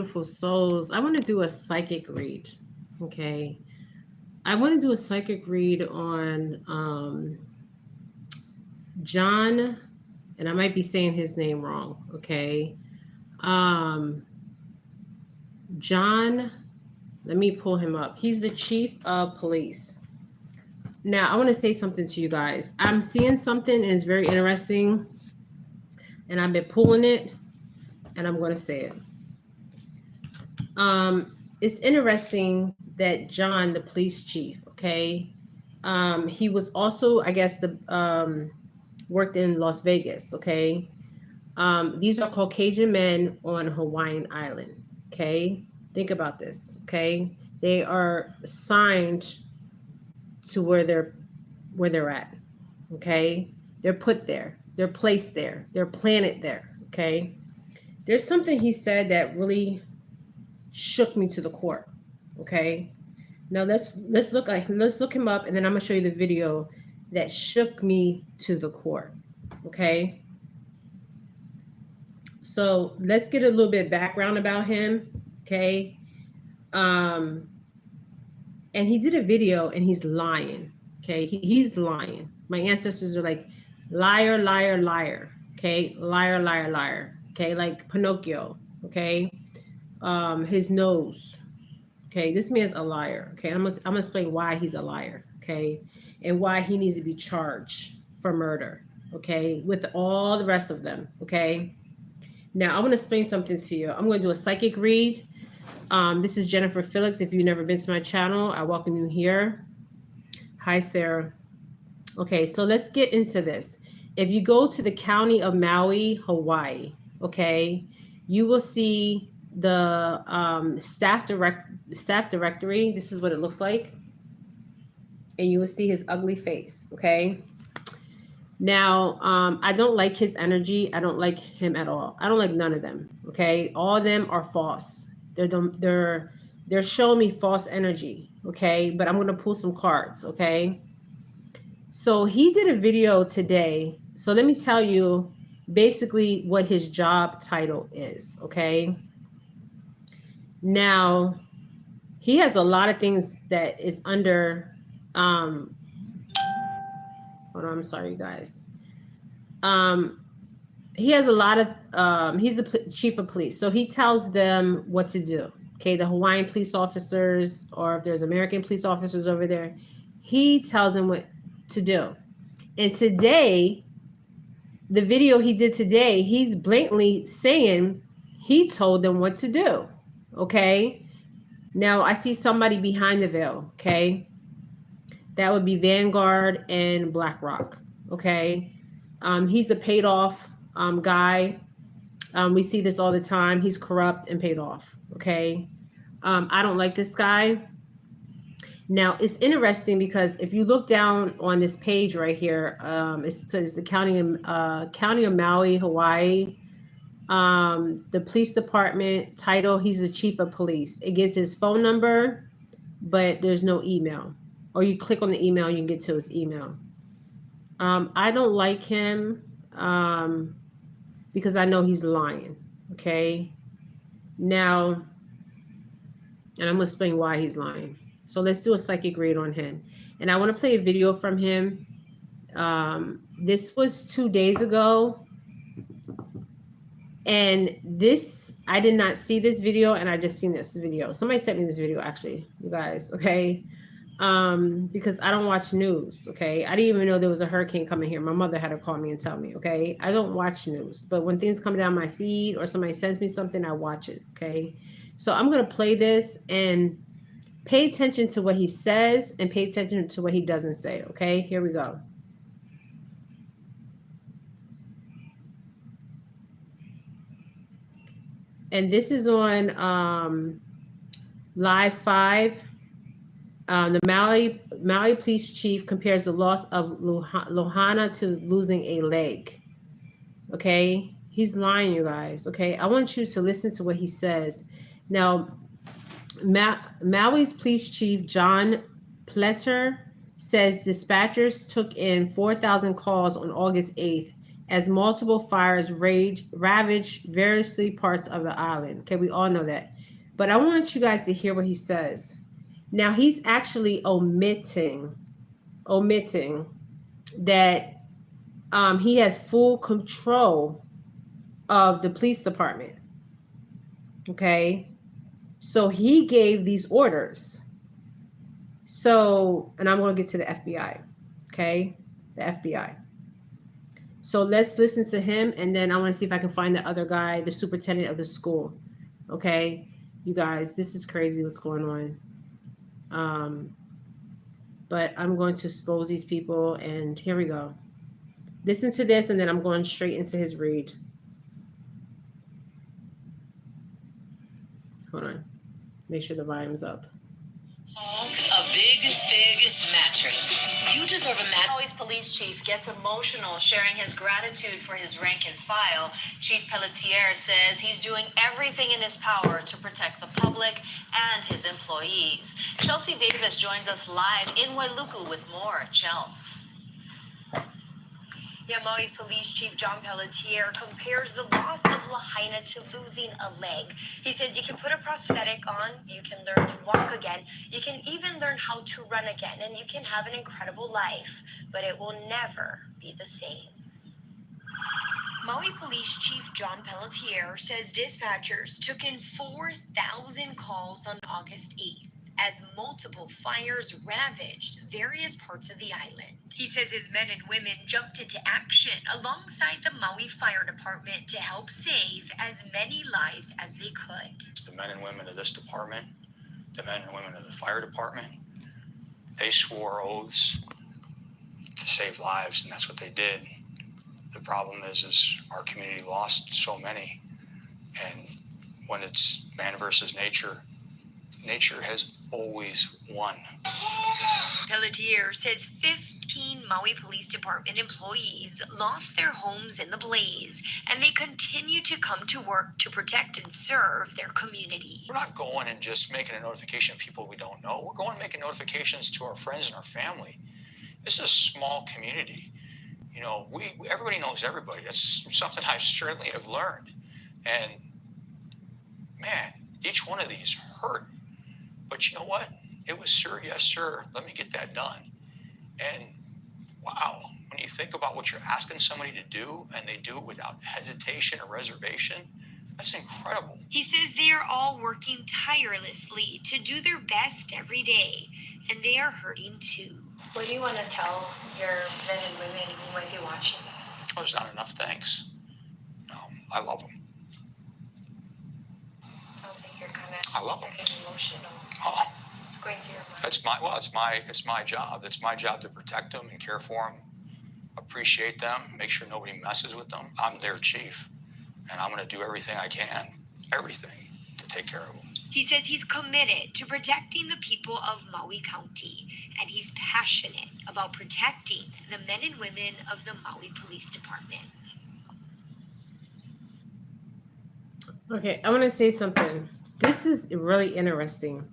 Beautiful souls. I want to do a psychic read. Okay. I want to do a psychic read on John, and I might be saying his name wrong. Okay. Um, John, let me pull him up. He's the chief of police. Now, I want to say something to you guys. I'm seeing something and it's very interesting, and I've been pulling it, and I'm going to say it. It's interesting that John, the police chief, okay, he was also, I guess, the worked in Las Vegas, okay. These are Caucasian men on Hawaiian Island, okay. Think about this, okay. They are assigned to where they're at, okay. They're put there. They're placed there. They're planted there, okay. There's something he said that really shook me to the core. Okay. Now let's look him up, and then I'm gonna show you the video that shook me to the core. Okay. So let's get a little bit of background about him. Okay. Um, and he did a video and he's lying. Okay, he's lying. My ancestors are like liar, liar, liar. Okay, liar, liar, liar. Okay, like Pinocchio. Okay, his nose. Okay, this man's a liar. Okay, I'm gonna explain why he's a liar. Okay, and why he needs to be charged for murder. Okay, with all the rest of them. Okay, now I want to explain something to you. I'm going to do a psychic read. This is Jennifer Felix. If you've never been to my channel, I welcome you here. Hi, Sarah. Okay, so let's get into this. If you go to the county of Maui, Hawaii, okay, you will see the staff directory. This is what it looks like. And you will see his ugly face, okay? Now, I don't like his energy. I don't like him at all. I don't like none of them, okay? All of them are false. They're showing me false energy, okay? But I'm going to pull some cards, okay? So he did a video today. So let me tell you basically what his job title is, okay? Now, he has a lot of things that is under hold on, I'm sorry, you guys. He has a lot of he's the chief of police, so he tells them what to do. Okay, the Hawaiian police officers, or if there's American police officers over there, he tells them what to do. And today, the video he did today, he's blatantly saying he told them what to do. Okay, now I see somebody behind the veil. Okay, that would be Vanguard and BlackRock. Okay, he's a paid off guy. We see this all the time. He's corrupt and paid off. Okay. I don't like this guy. Now, it's interesting because if you look down on this page right here, it says the county of Maui, Hawaii. The police department title, he's the chief of police. It gives his phone number, but there's no email. Or you click on the email, you can get to his email. I don't like him. Because I know he's lying, okay? Now, and I'm going to explain why he's lying. So let's do a psychic read on him. And I want to play a video from him. This was 2 days ago. And this, I did not see this video, and I just seen this video. Somebody sent me this video, actually, you guys, okay? Because I don't watch news, okay? I didn't even know there was a hurricane coming here. My mother had to call me and tell me, okay? I don't watch news, but when things come down my feed or somebody sends me something, I watch it, okay? So I'm going to play this and pay attention to what he says and pay attention to what he doesn't say, okay? Here we go. And this is on Live 5. The Maui police chief compares the loss of Lohana to losing a leg. Okay? He's lying, you guys. Okay? I want you to listen to what he says. Now, Maui's police chief, John Pelletier, says dispatchers took in 4,000 calls on August 8th as multiple fires ravaged variously parts of the island. Okay, we all know that. But I want you guys to hear what he says. Now he's actually omitting that he has full control of the police department. Okay, so he gave these orders. So, and I'm going to get to the FBI. Okay, the FBI. So let's listen to him, and then I want to see if I can find the other guy, the superintendent of the school. Okay, you guys, this is crazy what's going on. But I'm going to expose these people, and here we go. Listen to this, and then I'm going straight into his read. Hold on. Make sure the volume's up. A big mattress. You deserve a mattress. Maui's police chief gets emotional sharing his gratitude for his rank and file. Chief Pelletier says he's doing everything in his power to protect the public and his employees. Chelsea Davis joins us live in Wailuku with more. Chels. Yeah, Maui's police chief John Pelletier compares the loss of Lahaina to losing a leg. He says you can put a prosthetic on, you can learn to walk again, you can even learn how to run again, and you can have an incredible life, but it will never be the same. Maui Police Chief John Pelletier says dispatchers took in 4,000 calls on August 8th. As multiple fires ravaged various parts of the island. He says his men and women jumped into action alongside the Maui Fire Department to help save as many lives as they could. The men and women of this department, the men and women of the fire department, they swore oaths to save lives, and that's what they did. The problem is our community lost so many, and when it's man versus nature, nature has always won. Pelletier says 15 Maui Police Department employees lost their homes in the blaze, and they continue to come to work to protect and serve their community. We're not going and just making a notification of people we don't know. We're going and making notifications to our friends and our family. This is a small community. You know, everybody knows everybody. That's something I certainly have learned. And man, each one of these hurt. But you know what? It was, sir, yes, sir, let me get that done. And wow, when you think about what you're asking somebody to do and they do it without hesitation or reservation, that's incredible. He says they are all working tirelessly to do their best every day, and they are hurting too. What do you want to tell your men and women who might be watching this? Oh, there's not enough thanks. No, I love them. Sounds like you're kind of I love them. Emotional. Oh, It's going through your mind. It's my job. It's my job to protect them and care for them, appreciate them, make sure nobody messes with them. I'm their chief, and I'm going to do everything I can, to take care of them. He says he's committed to protecting the people of Maui County, and he's passionate about protecting the men and women of the Maui Police Department. Okay, I want to say something. This is really interesting.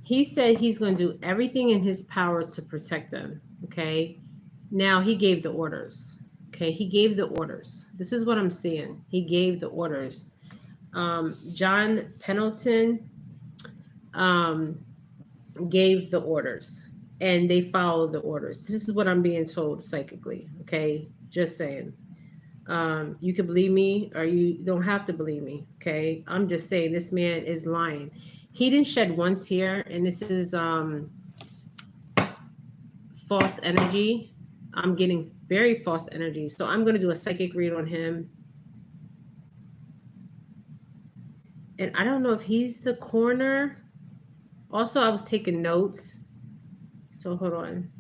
He said he's going to do everything in his power to protect them. Okay. Now he gave the orders. Okay. He gave the orders. This is what I'm seeing. He gave the orders. John Pendleton gave the orders, and they followed the orders. This is what I'm being told psychically. Okay. Just saying. You can believe me or you don't have to believe me. Okay. I'm just saying this man is lying. He didn't shed one tear, and this is false energy. I'm getting very false energy. So I'm going to do a psychic read on him. And I don't know if he's the coroner. Also, I was taking notes. So hold on.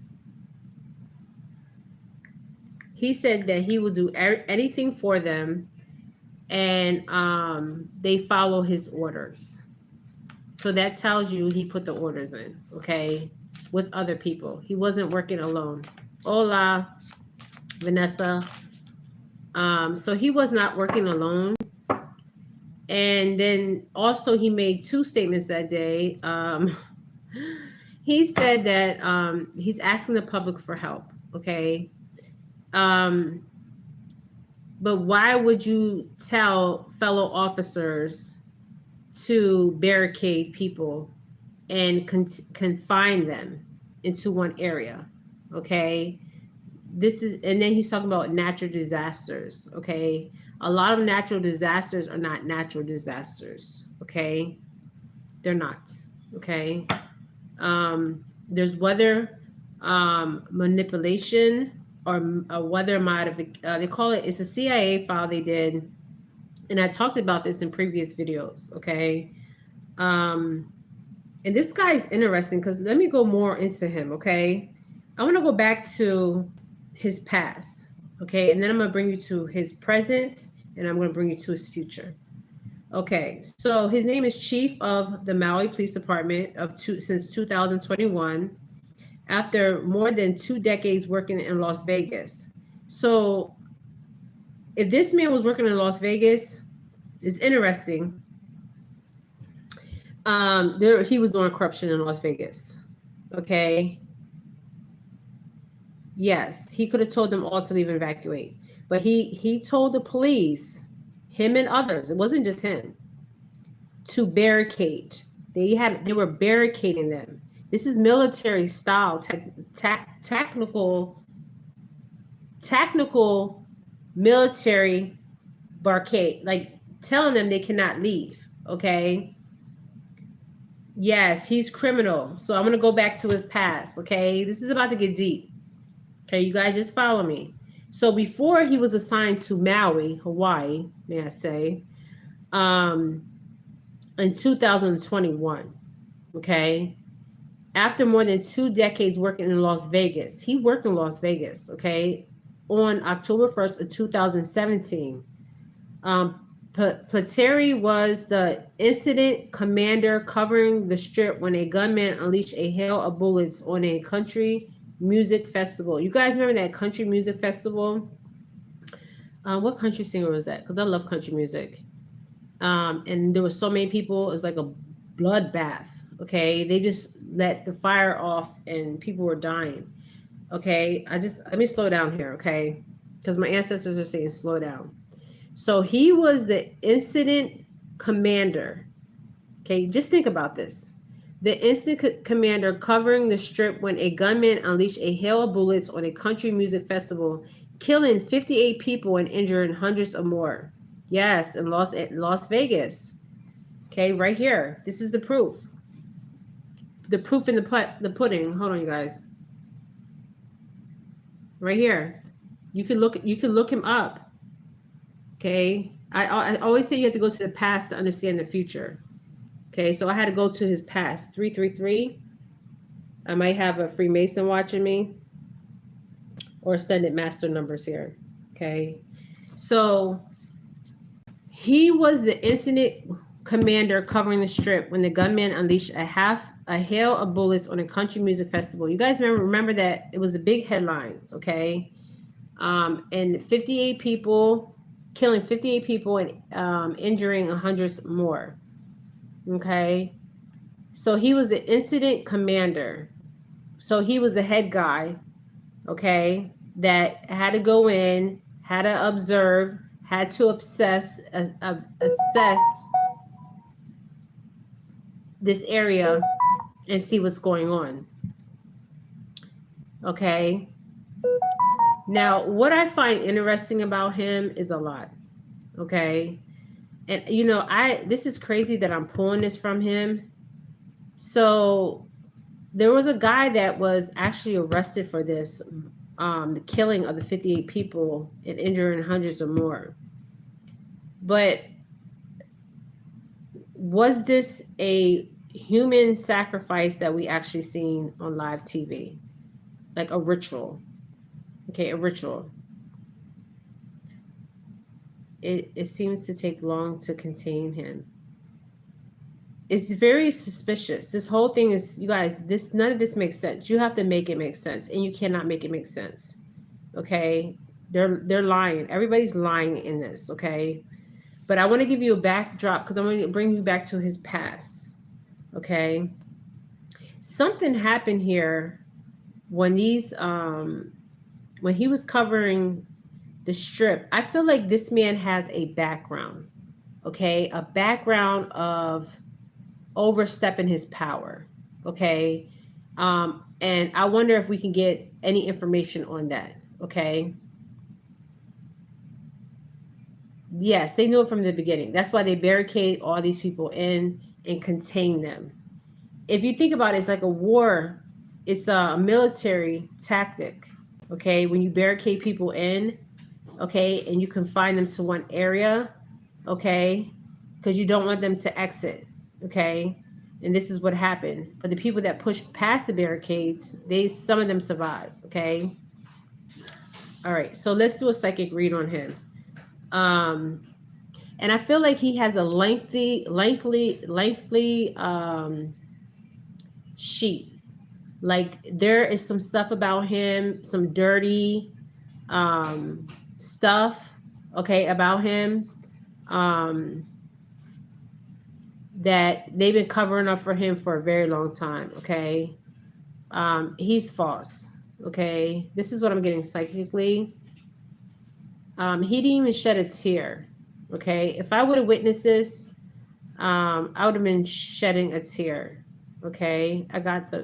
He said that he will do anything for them, and they follow his orders. So that tells you he put the orders in, okay, with other people. He wasn't working alone. Hola, Vanessa. So he was not working alone. And then also he made two statements that day. He said that he's asking the public for help, okay? But why would you tell fellow officers to barricade people and confine them into one area? Okay. This is, and then he's talking about natural disasters. Okay. A lot of natural disasters are not natural disasters. Okay. They're not. Okay. There's weather manipulation or weather modification. They call it, it's a CIA file they did. And I talked about this in previous videos. Okay. And this guy is interesting because let me go more into him. Okay. I want to go back to his past. Okay. And then I'm going to bring you to his present and I'm going to bring you to his future. Okay, so his name is Chief of the Maui Police Department since 2021, after more than 2 decades working in Las Vegas. So if this man was working in Las Vegas, it's interesting. He was doing corruption in Las Vegas. Okay. Yes, he could have told them all to leave and evacuate, but he told the police, him and others, it wasn't just him, to barricade. They were barricading them. This is military style, technical military barricade, like telling them they cannot leave. Okay. Yes, he's criminal. So I'm gonna go back to his past. Okay, this is about to get deep. Okay, you guys just follow me. So before he was assigned to Maui, Hawaii, may I say, in 2021, okay, after more than 2 decades working in Las Vegas, he worked in Las Vegas, okay, on October 1st of 2017. Pelletier was the incident commander covering the strip when a gunman unleashed a hail of bullets on a country music festival. You guys remember that country music festival? What country singer was that? Because I love country music. And there were so many people. It was like a bloodbath. Okay, they just let the fire off and people were dying. Okay, let me slow down here. Okay, because my ancestors are saying slow down. So he was the incident commander. Okay, just think about this. The incident commander covering the strip when a gunman unleashed a hail of bullets on a country music festival, killing 58 people and injuring hundreds of more. Yes, in Las Vegas. Okay, right here. This is the proof. The proof in the pudding. Hold on, you guys. Right here. You can look him up. Okay. I always say you have to go to the past to understand the future. Okay, so I had to go to his past. 333. I might have a Freemason watching me. Or Ascendant Master numbers here. Okay. So he was the incident commander covering the strip when the gunman unleashed a hail of bullets on a country music festival. You guys remember that it was the big headlines, okay? And 58 people, killing 58 people and injuring hundreds more. Okay. So he was the incident commander. So he was the head guy, okay, that had to go in, had to observe, had to assess this area and see what's going on. Okay. Now, what I find interesting about him is a lot. Okay. And you know, this is crazy that I'm pulling this from him. So there was a guy that was actually arrested for this, the killing of the 58 people and injuring hundreds or more. But was this a human sacrifice that we actually seen on live TV? Like a ritual. Okay, a ritual. It seems to take long to contain him. It's very suspicious. This whole thing is, you guys, none of this makes sense. You have to make it make sense, and you cannot make it make sense. Okay? They're lying. Everybody's lying in this, okay? But I want to give you a backdrop because I want to bring you back to his past. Okay? Something happened here when when he was covering the Strip. I feel like this man has a background, okay? A background of overstepping his power, okay? And I wonder if we can get any information on that, okay? Yes, they knew it from the beginning. That's why they barricade all these people in and contain them. If you think about it, it's like a war. It's a military tactic, okay? When you barricade people in, okay, and you confine them to one area, okay, because you don't want them to exit, okay? And this is what happened. But the people that pushed past the barricades, some of them survived, okay? All right, so let's do a psychic read on him. And I feel like he has a lengthy sheet. Like there is some stuff about him, some dirty stuff, okay, about him that they've been covering up for him for a very long time, okay? He's false, okay? This is what I'm getting psychically. He didn't even shed a tear, okay? If I would have witnessed this, I would have been shedding a tear, okay? I got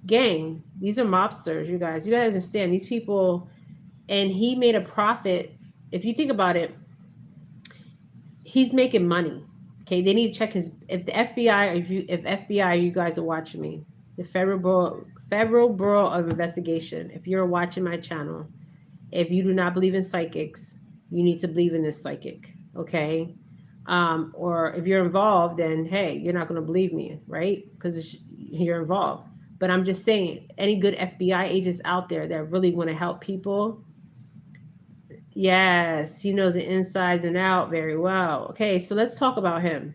gang. These are mobsters, you guys. You guys understand these people, and he made a profit. If you think about it, he's making money. Okay, they need to check his. If the FBI, if FBI, you guys are watching me, the Federal Bureau of Investigation. If you're watching my channel, if you do not believe in psychics, you need to believe in this psychic. Okay, or if you're involved, then hey, you're not going to believe me, right? Because you're involved. But I'm just saying, any good FBI agents out there that really want to help people. Yes, he knows the insides and out very well. Okay, so let's talk about him.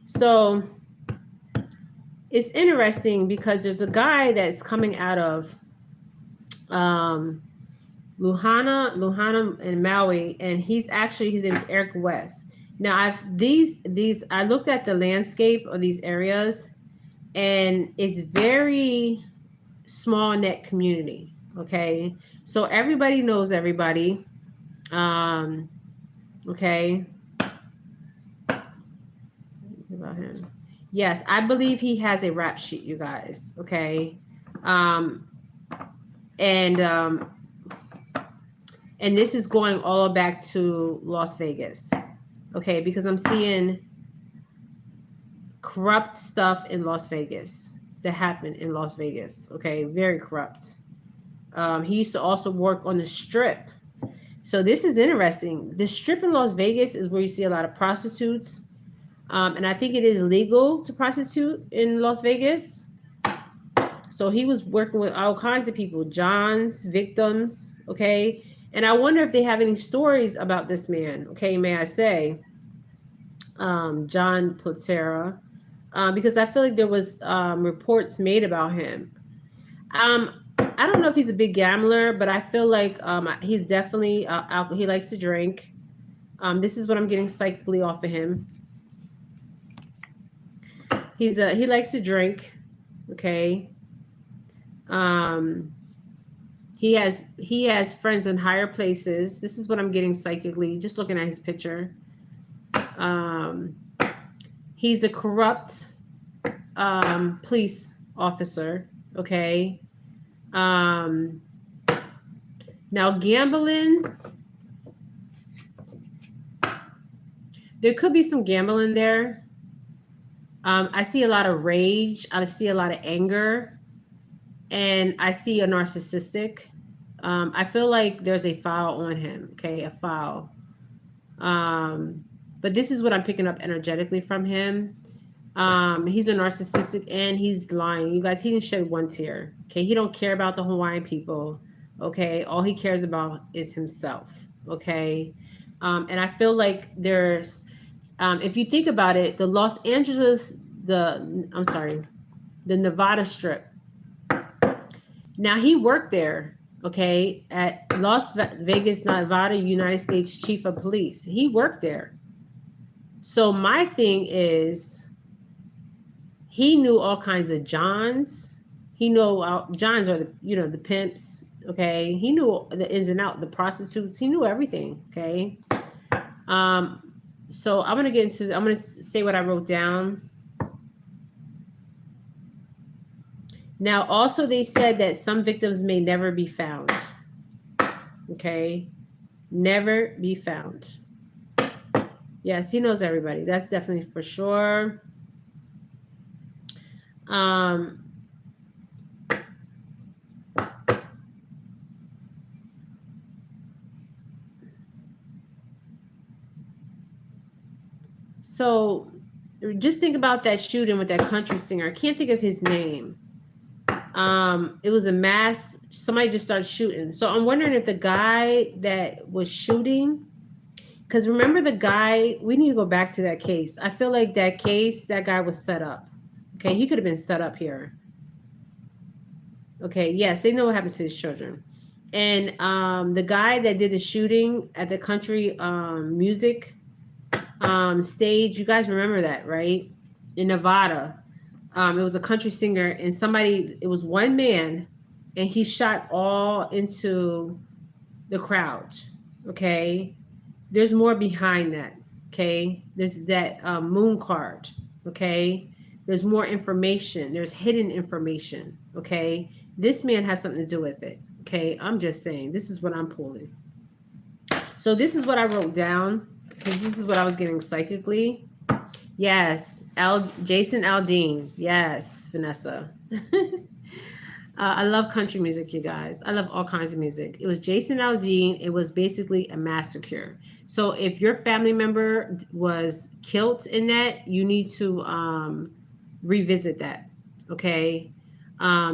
So it's interesting because there's a guy that's coming out of Luhana and Maui, and his name is Eric West. Now I looked at the landscape of these areas, and it's very small net community. Okay, so everybody knows everybody. Okay. About him. Yes, I believe he has a rap sheet, you guys. Okay. And this is going all back to Las Vegas. Okay, because I'm seeing corrupt stuff in Las Vegas that happened in Las Vegas. Okay, very corrupt. He used to also work on the Strip. So this is interesting. The Strip in Las Vegas is where you see a lot of prostitutes. And I think it is legal to prostitute in Las Vegas. So he was working with all kinds of people, Johns, victims, okay? And I wonder if they have any stories about this man, okay, may I say, John Pelletier, because I feel like there was reports made about him. I don't know if he's a big gambler, but I feel like he's definitely he likes to drink. This is what I'm getting psychically off of him. He likes to drink. Okay. He has friends in higher places. This is what I'm getting psychically, just looking at his picture. He's a corrupt police officer. Okay. Now gambling, there could be some gambling there. I see a lot of rage. I see a lot of anger, and I see a narcissistic. I feel like there's a file on him. Okay, a file. But this is what I'm picking up energetically from him. He's a narcissistic and he's lying. You guys, he didn't shed one tear. Okay, he don't care about the Hawaiian people. Okay, all he cares about is himself. Okay, and I feel like there's, if you think about it, the Nevada Strip. Now he worked there. Okay, at Las Vegas, Nevada, United States Chief of Police. He worked there. So my thing is, he knew all kinds of Johns. He knew Johns are the pimps, Okay, he knew the ins and out, the prostitutes. He knew everything. Okay. Um, so I'm gonna get into. I'm gonna say what I wrote down. Now, also, they said that some victims may never be found. Okay, never be found. Yes, he knows everybody. That's definitely for sure. Um, so just think about that shooting with that country singer. I can't think of his name. It was a mass. Somebody just started shooting. So I'm wondering if the guy that was shooting, because remember the guy, we need to go back to that case. I feel like that case, that guy was set up. Okay, he could have been set up here. Okay, yes, they know what happened to his children. And the guy that did the shooting at the country music stage, you guys remember that, right? In Nevada. It was a country singer, and somebody, it was one man, and he shot all into the crowd. Okay. There's more behind that. Okay. There's that moon card. Okay. There's more information. There's hidden information. Okay. This man has something to do with it. Okay. I'm just saying, this is what I'm pulling. So this is what I wrote down, because this is what I was getting psychically. Yes, Jason Aldean. Yes, Vanessa. I love country music, you guys. I love all kinds of music. It was Jason Aldean. It was basically a massacre. So if your family member was killed in that, you need to revisit that, okay?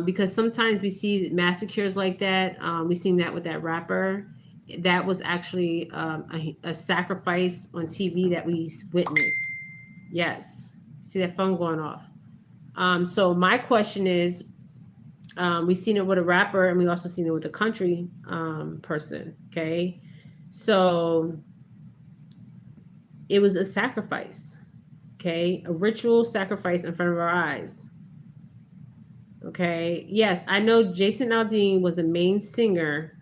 Because sometimes we see massacres like that. We've seen that with that rapper. That was actually a sacrifice on TV that we witnessed. Yes. See that phone going off. So my question is, we've seen it with a rapper, and we also seen it with a country person. Okay. So it was a sacrifice. Okay. A ritual sacrifice in front of our eyes. Okay. Yes, I know Jason Aldean was the main singer,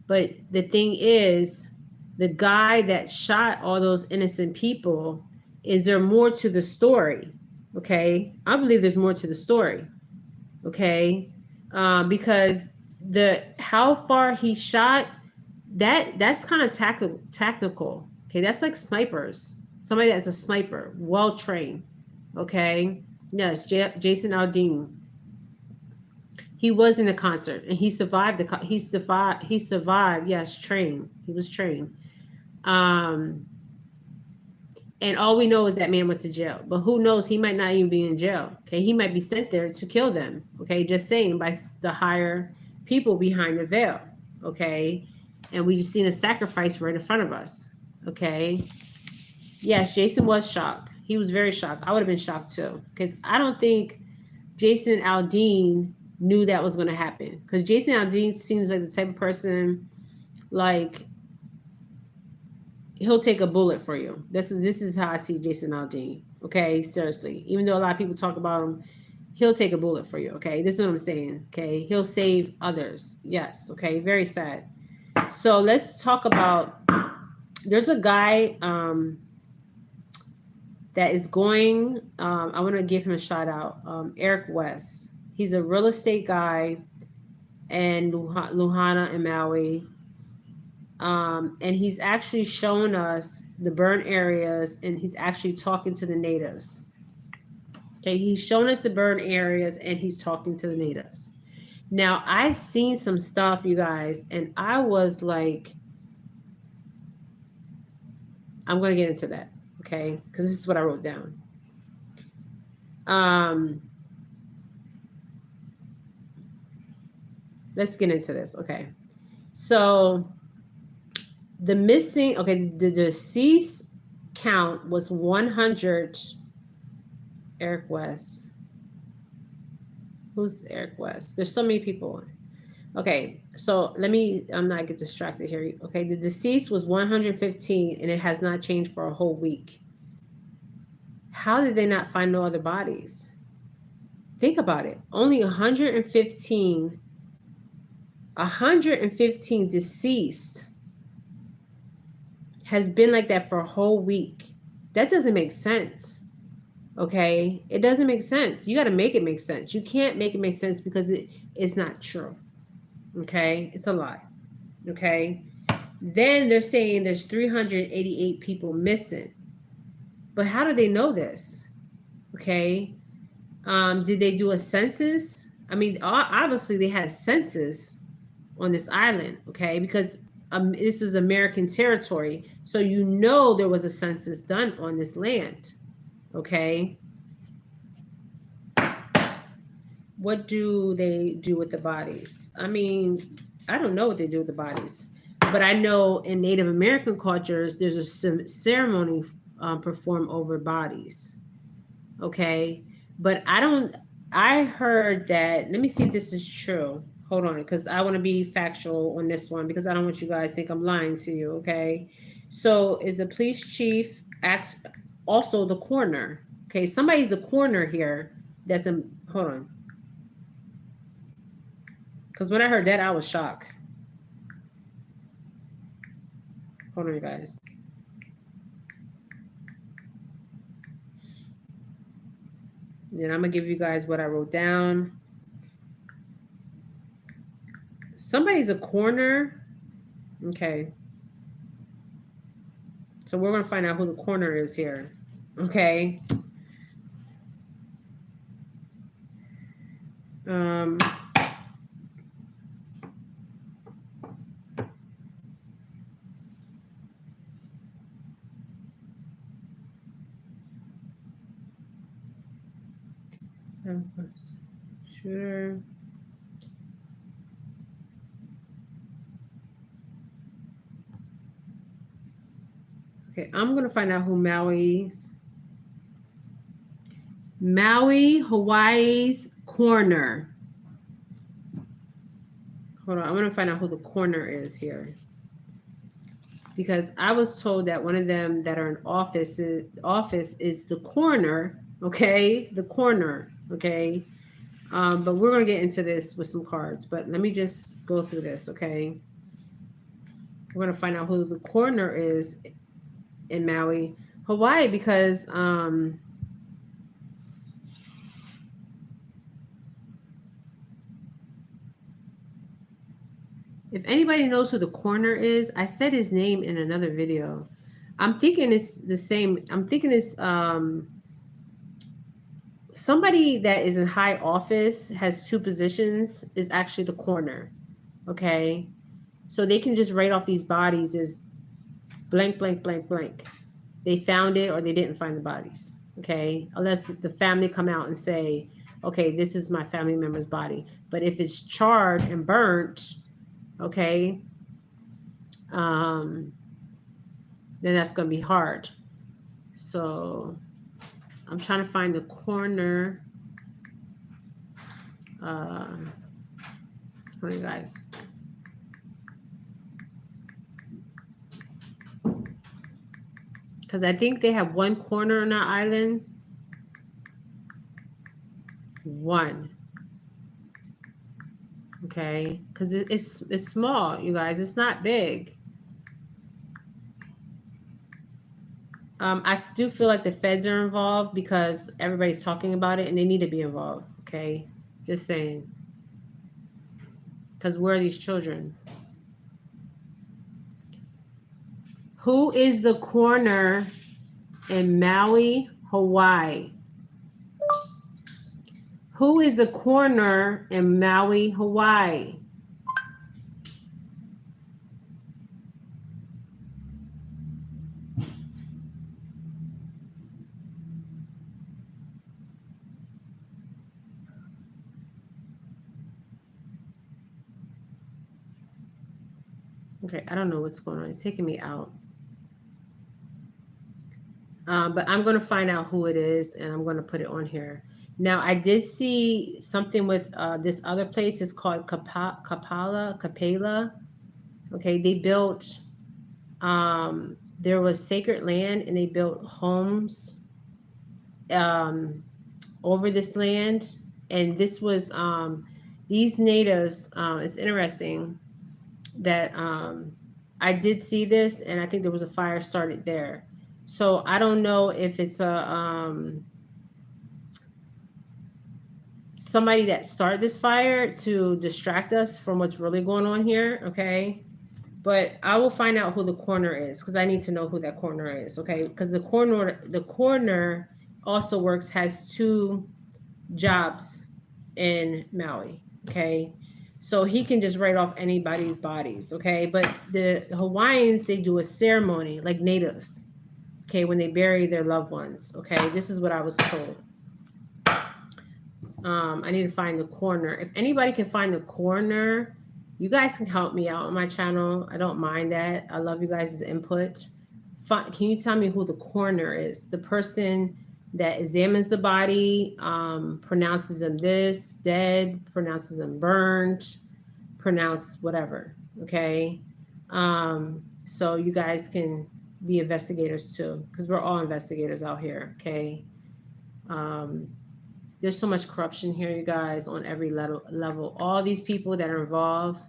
but the thing is, the guy that shot all those innocent people, is there more to the story? Okay. I believe there's more to the story. Okay. Because the how far he shot, that's kind of tactical. Okay. That's like snipers. Somebody that's a sniper, well trained. Okay. Yes, Jason Aldean. He was in the concert, and he survived he survived. Yes, trained. He was trained. Um, and all we know is that man went to jail. But who knows? He might not even be in jail. Okay, he might be sent there to kill them. Okay, just saying, by the higher people behind the veil. Okay, and we just seen a sacrifice right in front of us. Okay. Yes, Jason was shocked. He was very shocked. I would have been shocked too, because I don't think Jason Aldean knew that was going to happen. Because Jason Aldean seems like the type of person, like, he'll take a bullet for you. This is how I see Jason Aldean. Okay, seriously. Even though a lot of people talk about him, he'll take a bullet for you. Okay, this is what I'm saying. Okay, he'll save others. Yes. Okay, very sad. So let's talk about. There's a guy that is going. I want to give him a shout out. Eric West. He's a real estate guy in Luhana and Maui. And he's actually shown us the burn areas, and he's actually talking to the natives. Okay, he's shown us the burn areas, and he's talking to the natives. Now, I seen some stuff, you guys, and I was like, I'm going to get into that, okay? Because this is what I wrote down. Let's get into this, okay? So the deceased count was 100. Eric West. Who's Eric West? There's so many people. Okay, so I'm not get distracted here. Okay, the deceased was 115, and it has not changed for a whole week. How did they not find no other bodies? Think about it. Only 115 115 deceased has been like that for a whole week. That doesn't make sense. Okay? It doesn't make sense. You got to make it make sense. You can't make it make sense because it's not true. Okay? It's a lie. Okay? Then they're saying there's 388 people missing. But how do they know this? Okay? Did they do a census? I mean, obviously they had a census on this island, okay? Because this is American territory, so you know there was a census done on this land, okay? What do they do with the bodies? I mean, I don't know what they do with the bodies, but I know in Native American cultures, there's a ceremony performed over bodies, okay? But I heard that, let me see if this is true. Hold on, because I want to be factual on this one because I don't want you guys to think I'm lying to you, okay? So is the police chief also the coroner? Okay, somebody's the coroner here. Hold on. Because when I heard that, I was shocked. Hold on, you guys. Then I'm going to give you guys what I wrote down. Somebody's a coroner. Okay. So we're going to find out who the coroner is here. Okay. Shooter. Okay, I'm going to find out who Maui, Hawaii's coroner. Hold on, I want to find out who the coroner is here. Because I was told that one of them that are in office is the coroner, okay? The coroner, okay? But we're going to get into this with some cards. But let me just go through this, okay? We're going to find out who the coroner is in Maui, Hawaii, because if anybody knows who the coroner is, I said his name in another video. I'm thinking it's the same. I'm thinking it's somebody that is in high office, has two positions, is actually the coroner. Okay. So they can just write off these bodies as blank, blank, blank, blank. They found it or they didn't find the bodies. Okay. Unless the family come out and say, okay, this is my family member's body. But if it's charred and burnt, okay, then that's going to be hard. So I'm trying to find the coroner. Hold on, guys. Because I think they have one coroner on our island. One. Okay, because it's small, you guys. It's not big. I do feel like the feds are involved because everybody's talking about it and they need to be involved. Okay, just saying. Because where are these children? Who is the coroner in Maui, Hawaii? Who is the coroner in Maui, Hawaii? Okay, I don't know what's going on. It's taking me out. But I'm going to find out who it is, and I'm going to put it on here. Now, I did see something with this other place. It's called Capella. Okay, they built, there was sacred land, and they built homes over this land. And this was, these natives, it's interesting that I did see this, and I think there was a fire started there. So I don't know if it's a somebody that started this fire to distract us from what's really going on here. Okay, but I will find out who the coroner is, because I need to know who that coroner is. Okay, because the coroner also has two jobs in Maui. Okay, so he can just write off anybody's bodies. Okay, but the Hawaiians, they do a ceremony like natives. Okay, when they bury their loved ones. Okay, this is what I was told. I need to find the coroner. If anybody can find the coroner, you guys can help me out on my channel. I don't mind that. I love you guys' input. Can you tell me who the coroner is? The person that examines the body, pronounces them this, dead, pronounces them burnt, pronounce whatever. Okay. So you guys can be investigators too, because we're all investigators out here. Okay. There's so much corruption here, you guys, on every level. All these people that are involved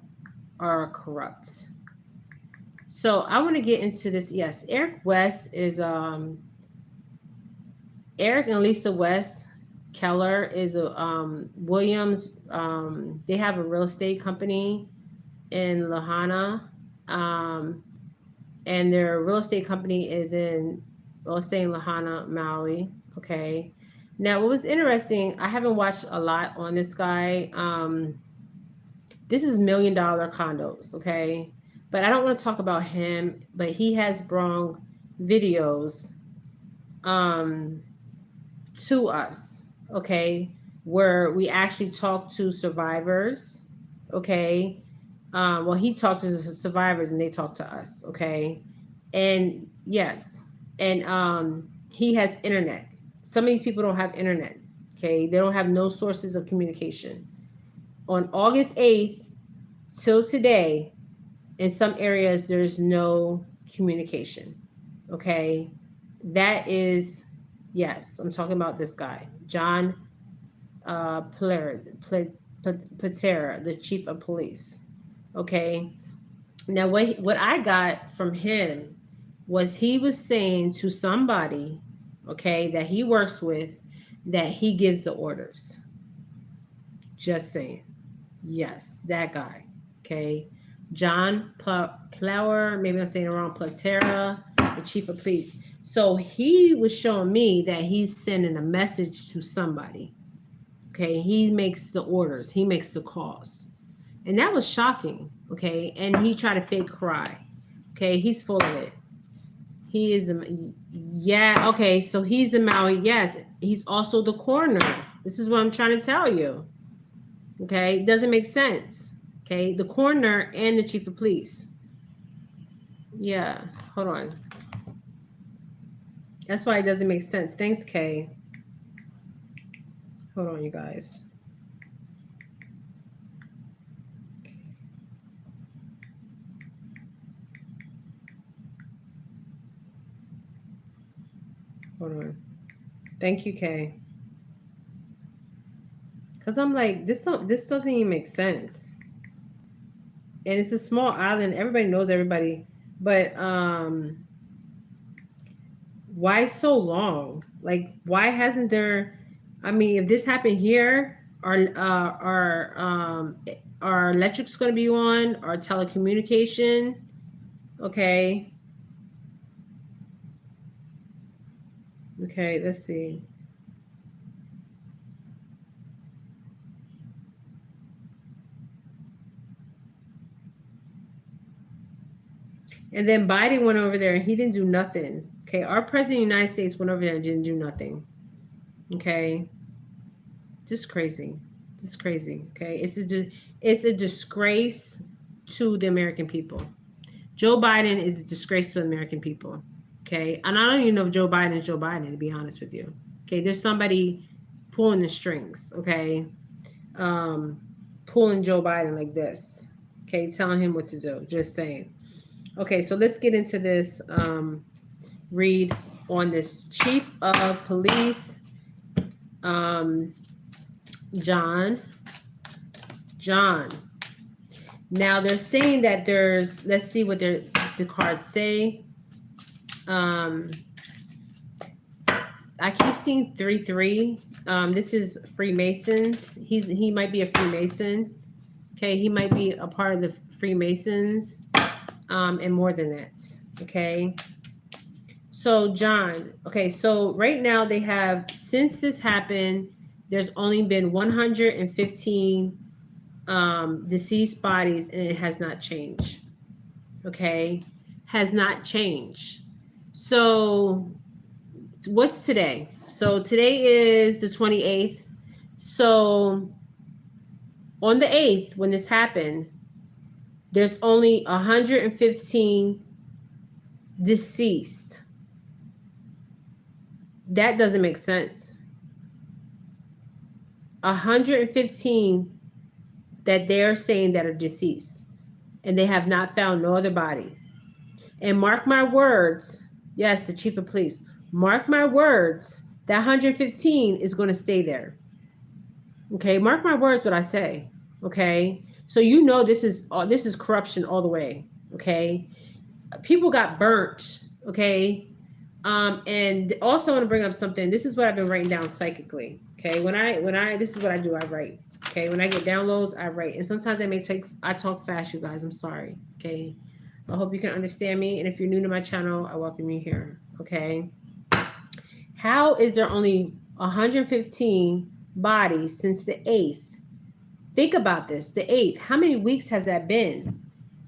are corrupt. So I want to get into this. Yes, Eric West is Eric and Lisa West Keller is a Williams. They have a real estate company in Lahaina, and their real estate company is in Lahaina, Maui. Okay. Now, what was interesting, I haven't watched a lot on this guy. This is $1 million condos, okay? But I don't want to talk about him, but he has brought videos to us, okay, where we actually talk to survivors, okay? Well, he talked to the survivors and they talk to us, okay? And yes, and he has internet. Some of these people don't have internet, okay? They don't have no sources of communication. On August 8th till today, in some areas, there's no communication, okay? That is, yes, I'm talking about this guy, John Pelletier, the chief of police, okay? Now, what I got from him was he was saying to somebody, okay, that he works with, that he gives the orders. Just saying. Yes, that guy. Okay. John Plower, maybe I'm saying it wrong, Pelletier, the chief of police. So he was showing me that he's sending a message to somebody. Okay. He makes the orders. He makes the calls. And that was shocking. Okay. And he tried to fake cry. Okay. He's full of it. He is, yeah, okay, so he's in Maui, yes. He's also the coroner. This is what I'm trying to tell you. Okay, it doesn't make sense. Okay, the coroner and the chief of police. Yeah, hold on. That's why it doesn't make sense. Thanks, Kay. Hold on, you guys. Hold on. Thank you, Kay. Because I'm like, this doesn't even make sense. And it's a small island. Everybody knows everybody. But why so long? Like, why hasn't there? I mean, if this happened here, our electric's going to be on, our telecommunication. Okay. Okay, let's see. And then Biden went over there and he didn't do nothing. Okay, our president of the United States went over there and didn't do nothing. Okay, just crazy. Just crazy. Okay, it's a disgrace to the American people. Joe Biden is a disgrace to the American people. Okay, and I don't even know if Joe Biden is Joe Biden, to be honest with you. Okay, there's somebody pulling the strings. Okay, pulling Joe Biden like this. Okay, telling him what to do. Just saying. Okay, so let's get into this read on this chief of police, John John. Now they're saying that there's, let's see what the cards say. I keep seeing 3-3. This is Freemasons. He might be a Freemason. Okay, he might be a part of the Freemasons, and more than that. Okay. So John, okay, so right now they have, since this happened, there's only been 115 deceased bodies, and it has not changed. Okay, has not changed. So what's today? So today is the 28th. So on the 8th, when this happened, there's only 115 deceased. That doesn't make sense. 115 that they're saying that are deceased, and they have not found no other body. And mark my words, yes, the chief of police, mark my words, that 115 is going to stay there. Okay, mark my words what I say. Okay, so you know this is corruption all the way. Okay, people got burnt. Okay, and also I want to bring up something. This is what I've been writing down psychically. Okay, when I this is what I do. I write. Okay, when I get downloads, I write, and sometimes I talk fast, you guys. I'm sorry. Okay, I hope you can understand me. And if you're new to my channel, I welcome you here. Okay, how is there only 115 bodies since the 8th? Think about this. The 8th. How many weeks has that been?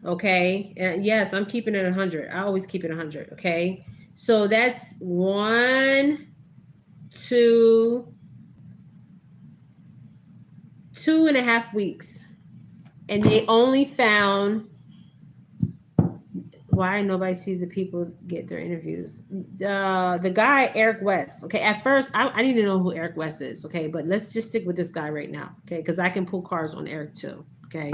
Okay, and yes, I'm keeping it 100. I always keep it 100. Okay, so that's 1, 2, 2.5 weeks, and they only found, why nobody sees the people get their interviews. The guy Eric West. Okay, at first I need to know who Eric West is. Okay, but let's just stick with this guy right now. Okay, because I can pull cards on Eric too. Okay,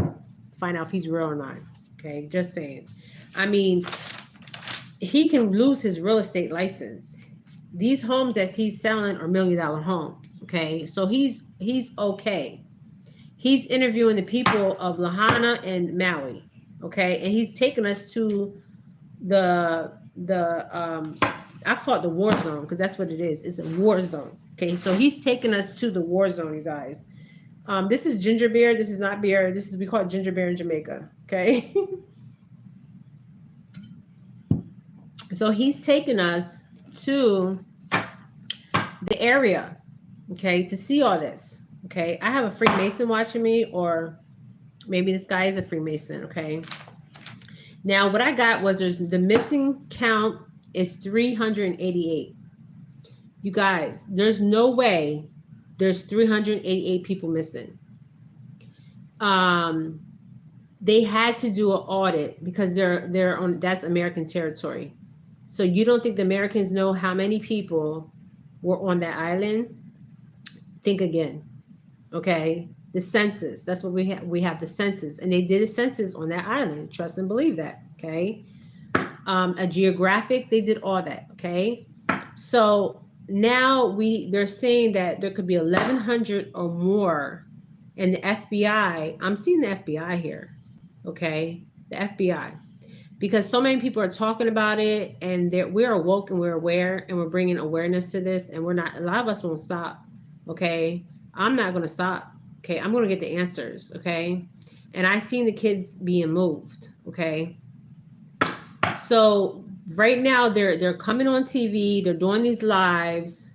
find out if he's real or not. Okay, just saying. I mean, he can lose his real estate license. These homes that he's selling are $1 million homes. Okay, so he's okay. He's interviewing the people of Lahaina and Maui. Okay, and he's taking us to the I call it the war zone, because that's what it is. It's a war zone. Okay, so he's taking us to the war zone, you guys. This is ginger beer. This is not beer. This is, we call it ginger beer in Jamaica. Okay. So he's taking us to the area, okay, to see all this. Okay, I have a Freemason watching me, or maybe this guy is a Freemason. Okay. Now, what I got was the missing count is 388. You guys, there's no way there's 388 people missing. They had to do an audit because they're on, that's American territory. So you don't think the Americans know how many people were on that island? Think again. Okay. The census, that's what we have. We have the census, and they did a census on that island. Trust and believe that. Okay. A geographic, they did all that. Okay. So now they're saying that there could be 1,100 or more, and the FBI, I'm seeing the FBI here. Okay. The FBI, because so many people are talking about it, and we're awoke and we're aware, and we're bringing awareness to this, and we're not, a lot of us won't stop. Okay. I'm not going to stop. Okay, I'm going to get the answers, okay? And I seen the kids being moved, okay? So right now they're coming on TV, they're doing these lives,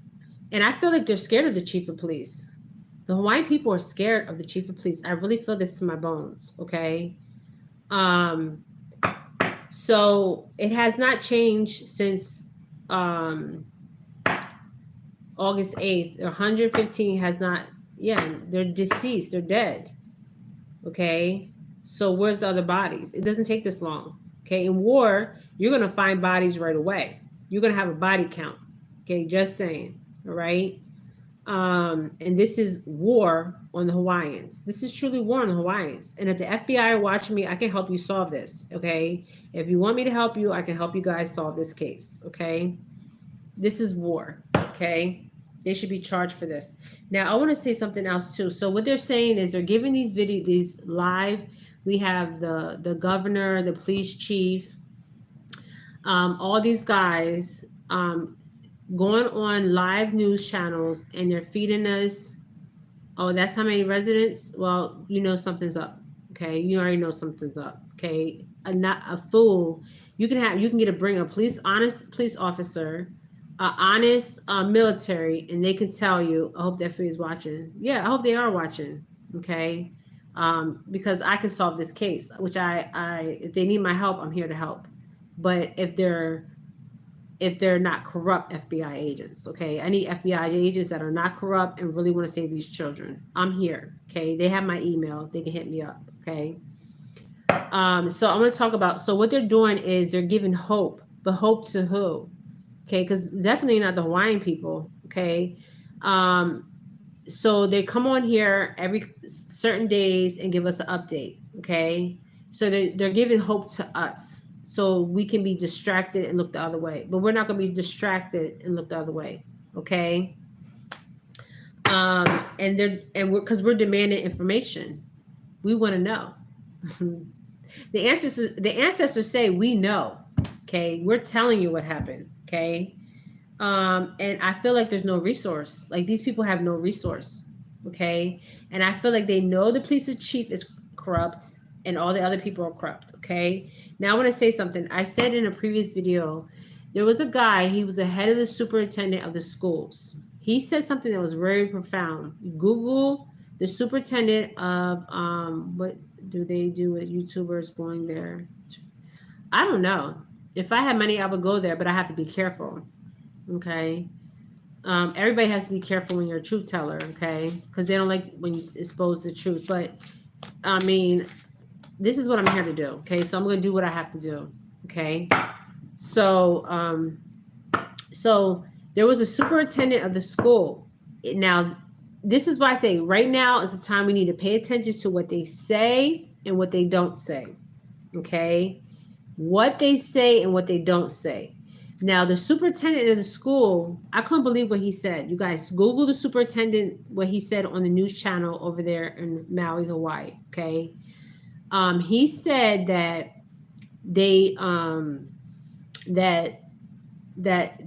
and I feel like they're scared of the chief of police. The Hawaiian people are scared of the chief of police. I really feel this to my bones, okay? So it has not changed since August 8th. 115 has not. Yeah, they're deceased. They're dead. Okay. So where's the other bodies? It doesn't take this long. Okay. In war, you're going to find bodies right away. You're going to have a body count. Okay. Just saying. All right. And this is war on the Hawaiians. This is truly war on the Hawaiians. And if the FBI are watching me, I can help you solve this. Okay. If you want me to help you, I can help you guys solve this case. Okay. This is war. Okay. They should be charged for this. Now, I want to say something else too. So what they're saying is they're giving these live. We have the governor, the police chief, all these guys going on live news channels, and they're feeding us. Oh, that's how many residents? Well, you know something's up. Okay, you already know something's up. Okay, not a fool. You can get bring a honest police officer, honest military, and they can tell you. I hope that FBI is watching. Yeah, I hope they are watching. Okay, because I can solve this case. Which if they need my help, I'm here to help. But if they're not corrupt FBI agents, okay? I need FBI agents that are not corrupt and really want to save these children. I'm here, okay? They have my email. They can hit me up, okay? So I'm going to talk about, so what they're doing is they're giving hope, but hope to who? Okay, because definitely not the Hawaiian people, okay? So they come on here every certain days and give us an update, okay? So they're giving hope to us so we can be distracted and look the other way. But we're not going to be distracted and look the other way, okay? Because we're demanding information. We want to know. The ancestors say we know, okay? We're telling you what happened, okay? And I feel like there's no resource. Like these people have no resource, okay? And I feel like they know the police chief is corrupt and all the other people are corrupt, okay? Now I want to say something. I said in a previous video, there was a guy, he was the head of the superintendent of the schools. He said something that was very profound. Google the superintendent of, what do they do with YouTubers going there? I don't know. If I had money, I would go there, but I have to be careful. Okay. Everybody has to be careful when you're a truth teller, okay? Because they don't like when you expose the truth. But I mean, this is what I'm here to do, okay? So I'm going to do what I have to do, okay? So, so there was a superintendent of the school. Now, this is why I say right now is the time we need to pay attention to what they say and what they don't say, okay? What they say and what they don't say. Now, the superintendent of the school, I couldn't believe what he said. You guys, Google the superintendent, what he said on the news channel over there in Maui, Hawaii, okay? He said that they that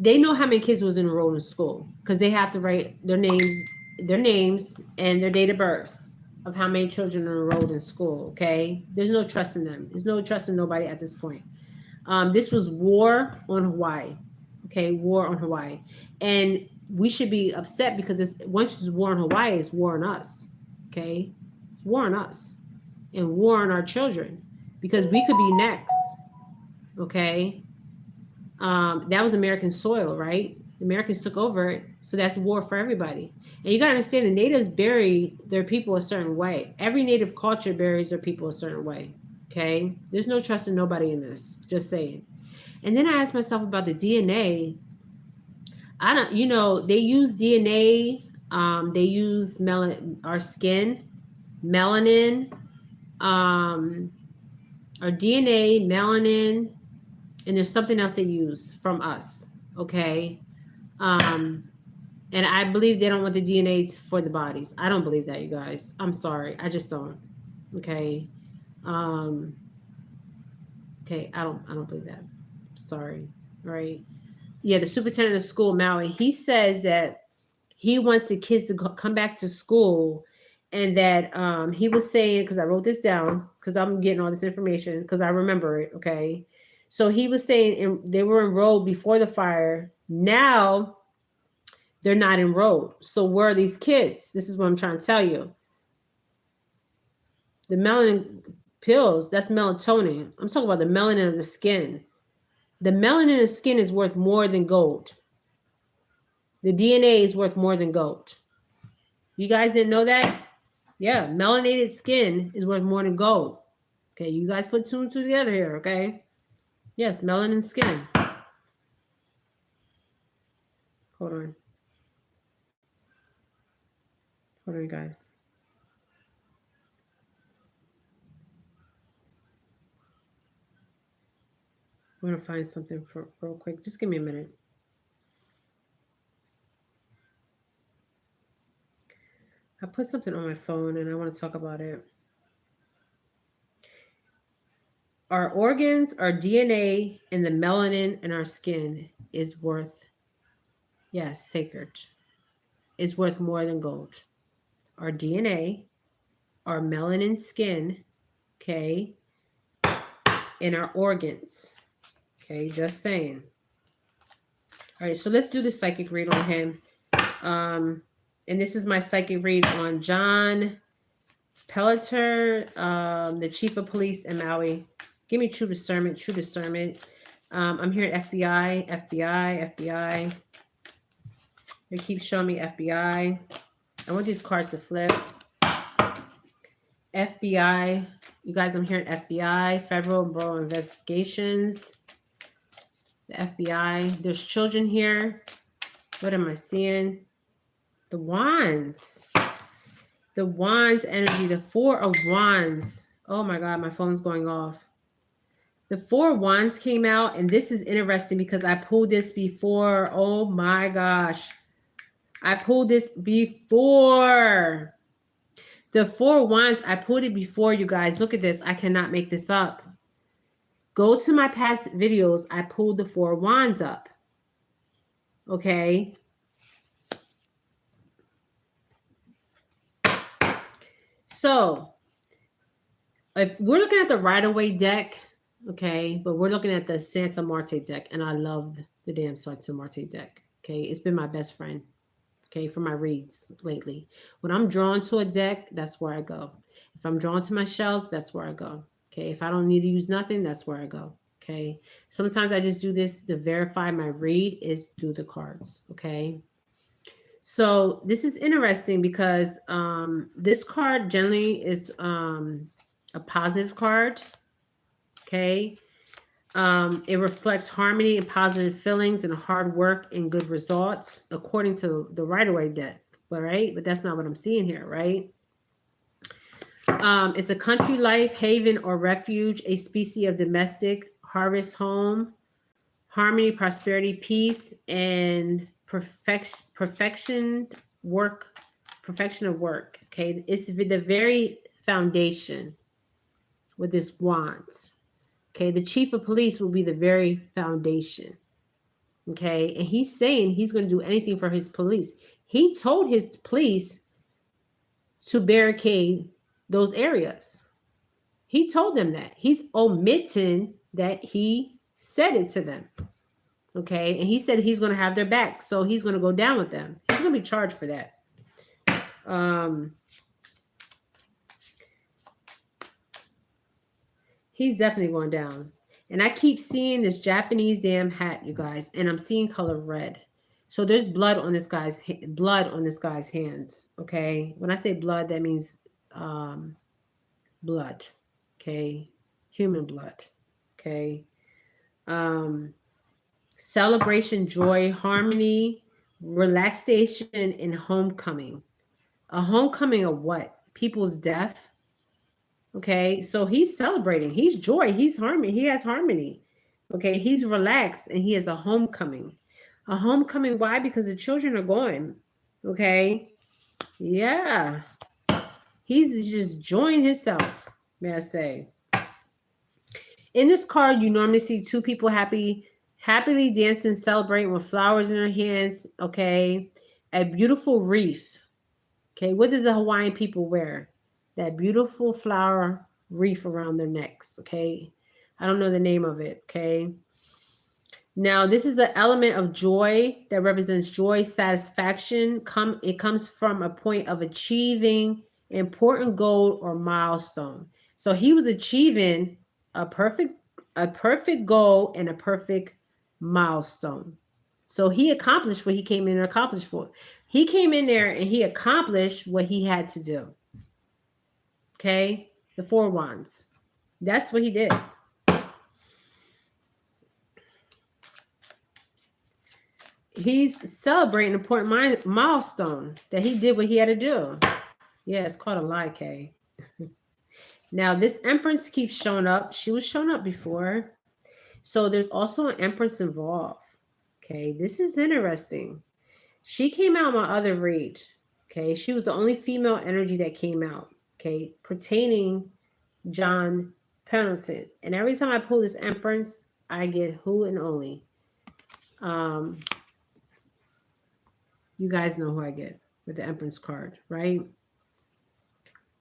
they know how many kids was enrolled in school because they have to write their names and their date of birth of how many children are enrolled in school, okay? There's no trust in them. There's no trust in nobody at this point. This was war on Hawaii, okay? War on Hawaii. And we should be upset because once it's war on Hawaii, it's war on us, okay? It's war on us and war on our children because we could be next, okay? That was American soil, right? The Americans took over it, so that's war for everybody. And you got to understand, the natives bury their people a certain way. Every native culture buries their people a certain way, okay? There's no trust in nobody in this, just saying. And then I asked myself about the DNA. They use DNA, they use our skin, melanin, our DNA, melanin, and there's something else they use from us, okay? And I believe they don't want the DNA for the bodies. I don't believe that, you guys. I'm sorry. I just don't. Okay. Okay, I don't believe that. Sorry. Right. Yeah, the superintendent of school, Maui, he says that he wants the kids to come back to school, and that he was saying, because I wrote this down, because I'm getting all this information, because I remember it, okay? So he was saying they were enrolled before the fire. Now they're not enrolled. So where are these kids? This is what I'm trying to tell you. The melanin pills, that's melatonin. I'm talking about the melanin of the skin. The melanin in the skin is worth more than gold. The DNA is worth more than gold. You guys didn't know that? Yeah, melanated skin is worth more than gold. Okay, you guys put two and two together here, okay? Yes, melanin skin. Hold on. Hold on, guys. I'm going to find something real quick. Just give me a minute. I put something on my phone and I want to talk about it. Our organs, our DNA, and the melanin in our skin is worth, yes, sacred, is worth more than gold. Our DNA, our melanin skin, okay, and our organs. Okay, just saying. All right, so let's do the psychic read on him. And this is my psychic read on John Pelletier, the chief of police in Maui. Give me true discernment, true discernment. I'm here at FBI, FBI, FBI. They keep showing me FBI. I want these cards to flip. FBI. You guys, I'm here at FBI, Federal Bureau of Investigations. The FBI. There's children here. What am I seeing? The wands. The wands energy. The 4 of wands. Oh my God, my phone's going off. The 4 wands came out, and this is interesting because I pulled this before. Oh my gosh. I pulled this before. The 4 wands, I pulled it before, you guys. Look at this. I cannot make this up. Go to my past videos. I pulled the 4 wands up. Okay. So, if we're looking at the Rider-Waite deck, okay, but we're looking at the Santa Marte deck, and I love the damn Santa Marte deck. Okay, it's been my best friend. Okay, for my reads lately. When I'm drawn to a deck, that's where I go. If I'm drawn to my shells, that's where I go. Okay, if I don't need to use nothing, that's where I go. Okay, sometimes I just do this to verify my read is through the cards. Okay, so this is interesting because this card generally is a positive card. Okay, it reflects harmony and positive feelings and hard work and good results, according to the Rider-Waite deck. All right, but that's not what I'm seeing here, right? It's a country life, haven, or refuge, a species of domestic harvest home, harmony, prosperity, peace, and perfection of work. Okay, it's the very foundation with this wands. Okay, the chief of police will be the very foundation. Okay, and he's saying he's going to do anything for his police. He told his police to barricade those areas. He told them that. He's omitting that he said it to them. Okay, and he said he's going to have their back, so he's going to go down with them. He's going to be charged for that. He's definitely going down. And I keep seeing this Japanese damn hat, you guys, and I'm seeing color red. So there's blood on this guy's hands. Okay, when I say blood, that means blood. Okay, human blood. Okay, celebration, joy, harmony, relaxation, and homecoming. A homecoming of what? People's death. Okay, so he's celebrating. He's joy. He's harmony. He has harmony. Okay, he's relaxed and he has a homecoming. A homecoming, why? Because the children are going. Okay, yeah. He's just enjoying himself, may I say. In this card, you normally see 2 people happily dancing, celebrating with flowers in their hands. Okay, a beautiful wreath. Okay, what does the Hawaiian people wear? That beautiful flower wreath around their necks. Okay, I don't know the name of it. Okay, now this is an element of joy that represents joy, satisfaction. It comes from a point of achieving important goal or milestone. So he was achieving a perfect goal and a perfect milestone. So he accomplished what he came in and accomplished for. He came in there and he accomplished what he had to do. Okay, the 4 wands. That's what he did. He's celebrating an important milestone that he did what he had to do. Yeah, it's called a lie, Kay. Now, this Empress keeps showing up. She was showing up before. So there's also an Empress involved. Okay, this is interesting. She came out my other read. Okay, she was the only female energy that came out. Okay, pertaining John Pendleton. And every time I pull this Empress, I get who and only. Um, you guys know who I get with the Empress card, right?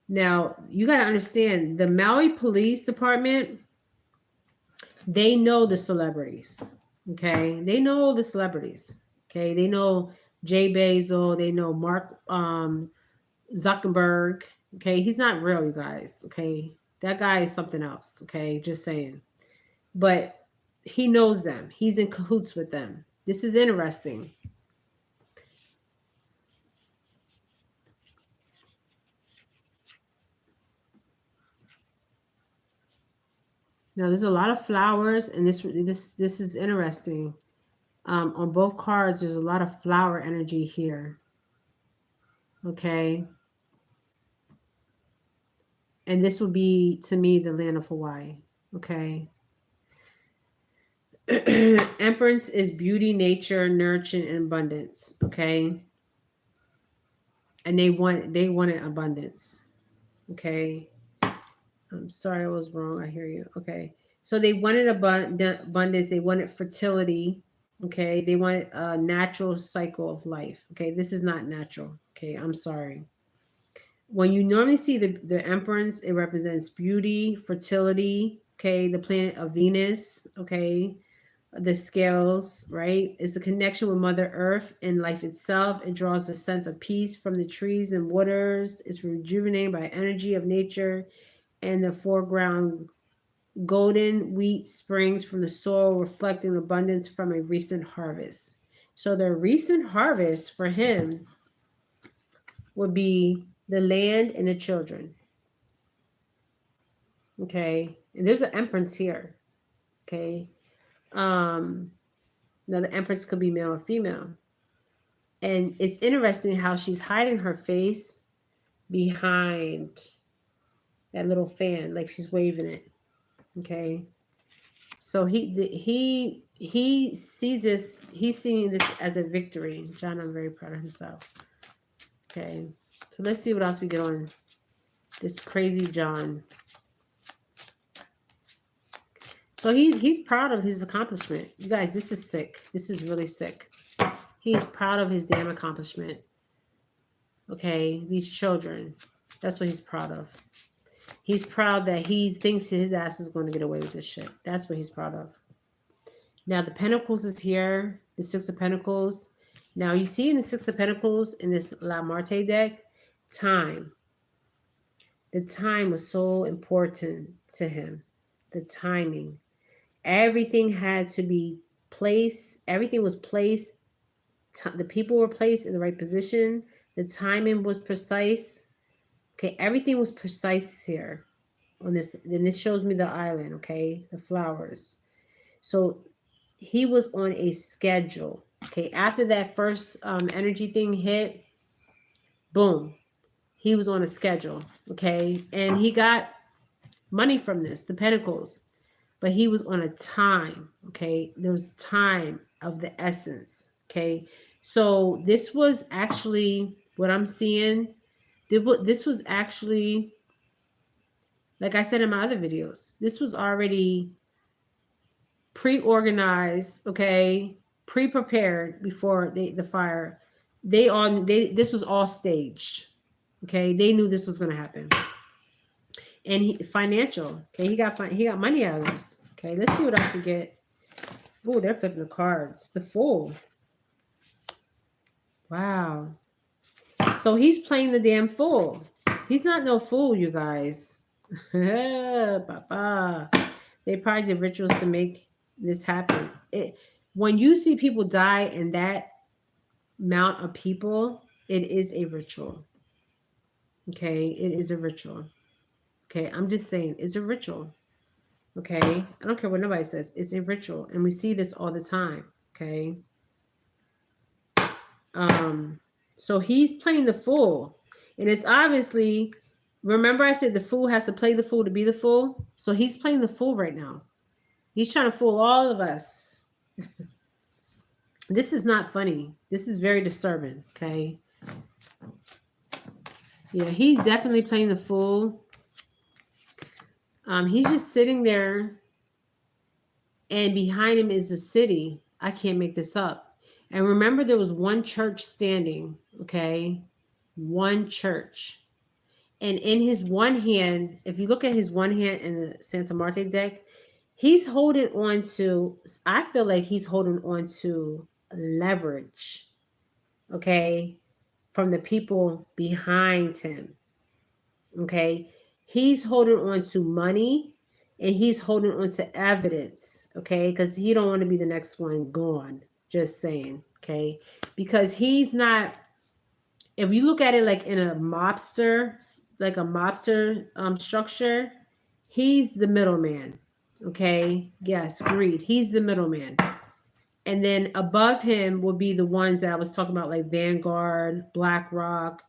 Now, you got to understand the Maui Police Department, they know the celebrities. Okay, they know the celebrities. Okay, they know Jay Basil, they know Mark Zuckerberg. Okay, he's not real, you guys. Okay, that guy is something else. Okay, just saying. But he knows them. He's in cahoots with them. This is interesting. Now there's a lot of flowers, and this is interesting. On both cards, there's a lot of flower energy here. Okay, and this would be to me the land of Hawaii. Okay. Empress is beauty, nature, nurture, and abundance. Okay, and they wanted abundance. Okay, I'm sorry, I was wrong. I hear you. Okay, so they wanted abundance. They wanted fertility. Okay, they wanted a natural cycle of life. Okay, this is not natural. Okay, I'm sorry. When you normally see the Empress, it represents beauty, fertility. Okay, the planet of Venus. Okay, the scales, right? Is the connection with Mother Earth and life itself. It draws a sense of peace from the trees and waters. It's rejuvenated by energy of nature, and the foreground golden wheat springs from the soil, reflecting abundance from a recent harvest. So the recent harvest for him would be the land and the children. Okay, and there's an Empress here. Okay, now the Empress could be male or female. And it's interesting how she's hiding her face behind that little fan, like she's waving it. Okay. So he sees this, he's seeing this as a victory. John, I'm very proud of himself. Okay. So let's see what else we get on this crazy John. So he's proud of his accomplishment. You guys, this is sick. This is really sick. He's proud of his damn accomplishment. Okay, these children. That's what he's proud of. He's proud that he thinks his ass is going to get away with this shit. That's what he's proud of. Now the Pentacles is here. The Six of Pentacles. Now you see in the Six of Pentacles in this La Marte deck, time. The time was so important to him. The timing. Everything had to be placed. Everything was placed. The people were placed in the right position. The timing was precise. Okay, everything was precise here on this. Then this shows me the island, okay, the flowers. So he was on a schedule. Okay, after that first energy thing hit, boom, he was on a schedule. Okay, and he got money from this, the Pentacles, but he was on a time. Okay, there was time of the essence. Okay, so this was actually what I'm seeing. This was actually, like I said in my other videos, this was already pre-organized, okay, pre-prepared before the fire. This was all staged. Okay, they knew this was going to happen. And financial, okay, he got money out of this. Okay, let's see what else we get. Oh, they're flipping the cards. The Fool. Wow. So he's playing the damn fool. He's not no fool, you guys. Papa. They probably did rituals to make this happen. When you see people die in that amount of people, it is a ritual. Okay, it is a ritual. Okay, I'm just saying it's a ritual. Okay, I don't care what nobody says. It's a ritual, and we see this all the time. Okay. So he's playing the fool, and it's obviously. Remember, I said the fool has to play the fool to be the fool. So he's playing the fool right now. He's trying to fool all of us. This is not funny. This is very disturbing. Okay. Yeah, he's definitely playing the fool. He's just sitting there, and behind him is the city. I can't make this up. And remember, there was one church standing, okay? One church. And in his one hand, if you look at his one hand in the Santa Marte deck, he's holding on to, I feel like he's holding on to leverage, okay, from the people behind him, okay? He's holding on to money, and he's holding on to evidence, okay, because he don't want to be the next one gone, just saying, okay, because he's not, if you look at it like in a mobster, structure, he's the middleman, okay, yes, greed, he's the middleman. And then above him will be the ones that I was talking about, like Vanguard, BlackRock,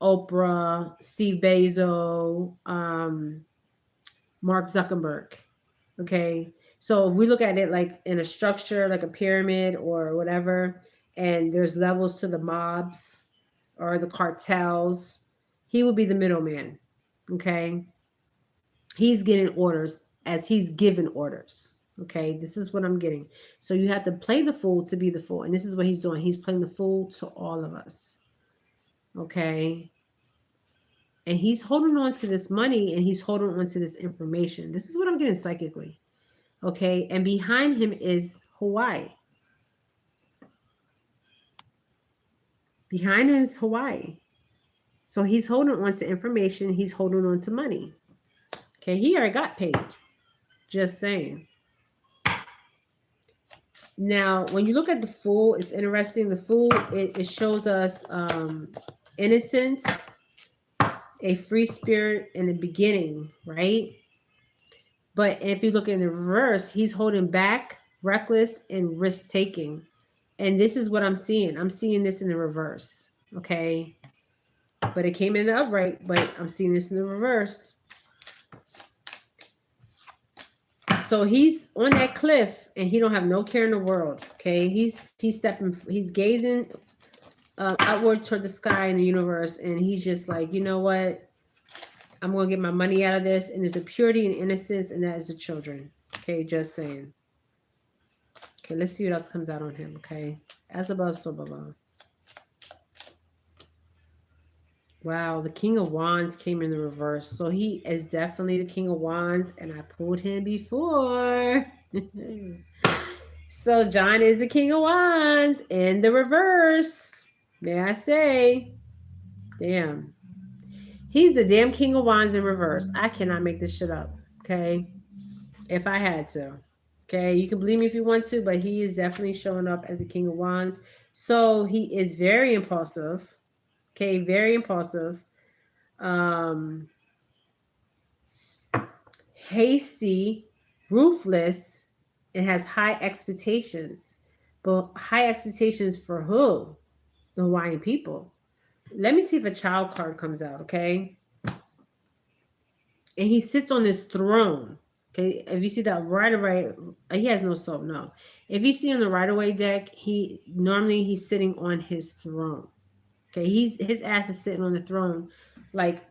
Oprah, Steve Bezos, Mark Zuckerberg. Okay. So if we look at it like in a structure, like a pyramid or whatever, and there's levels to the mobs or the cartels, he will be the middleman. Okay. He's getting orders as he's given orders. Okay. This is what I'm getting. So you have to play the fool to be the fool. And this is what he's doing. He's playing the fool to all of us. Okay. And he's holding on to this money, and he's holding on to this information. This is what I'm getting psychically. Okay. And behind him is Hawaii. Behind him is Hawaii. So he's holding on to information. He's holding on to money. Okay. He already got paid. Just saying. Now, when you look at the fool, it's interesting. The fool, it shows us innocence, a free spirit in the beginning, right? But if you look in the reverse, he's holding back, reckless, and risk-taking. And this is what I'm seeing. I'm seeing this in the reverse, okay? But it came in the upright, but I'm seeing this in the reverse. So he's on that cliff, and he don't have no care in the world, okay? He's gazing outward toward the sky and the universe, and he's just like, you know what? I'm going to get my money out of this. And there's a purity and innocence, and that is the children. Okay, just saying. Okay, let's see what else comes out on him, okay? As above, so below. Wow, the King of Wands came in the reverse. So he is definitely the King of Wands, and I pulled him before. So John is the King of Wands in the reverse. May I say? Damn. He's the damn King of Wands in reverse. I cannot make this shit up, okay? If I had to. Okay, you can believe me if you want to, but he is definitely showing up as the King of Wands. So he is very impulsive. Okay, very impulsive. Hasty, ruthless, and has high expectations. But high expectations for who? The Hawaiian people. Let me see if a child card comes out, okay? And he sits on this throne. Okay, if you see that right away, he has no soul. No, if you see on the right away deck, he's sitting on his throne. Okay, his ass is sitting on the throne, like,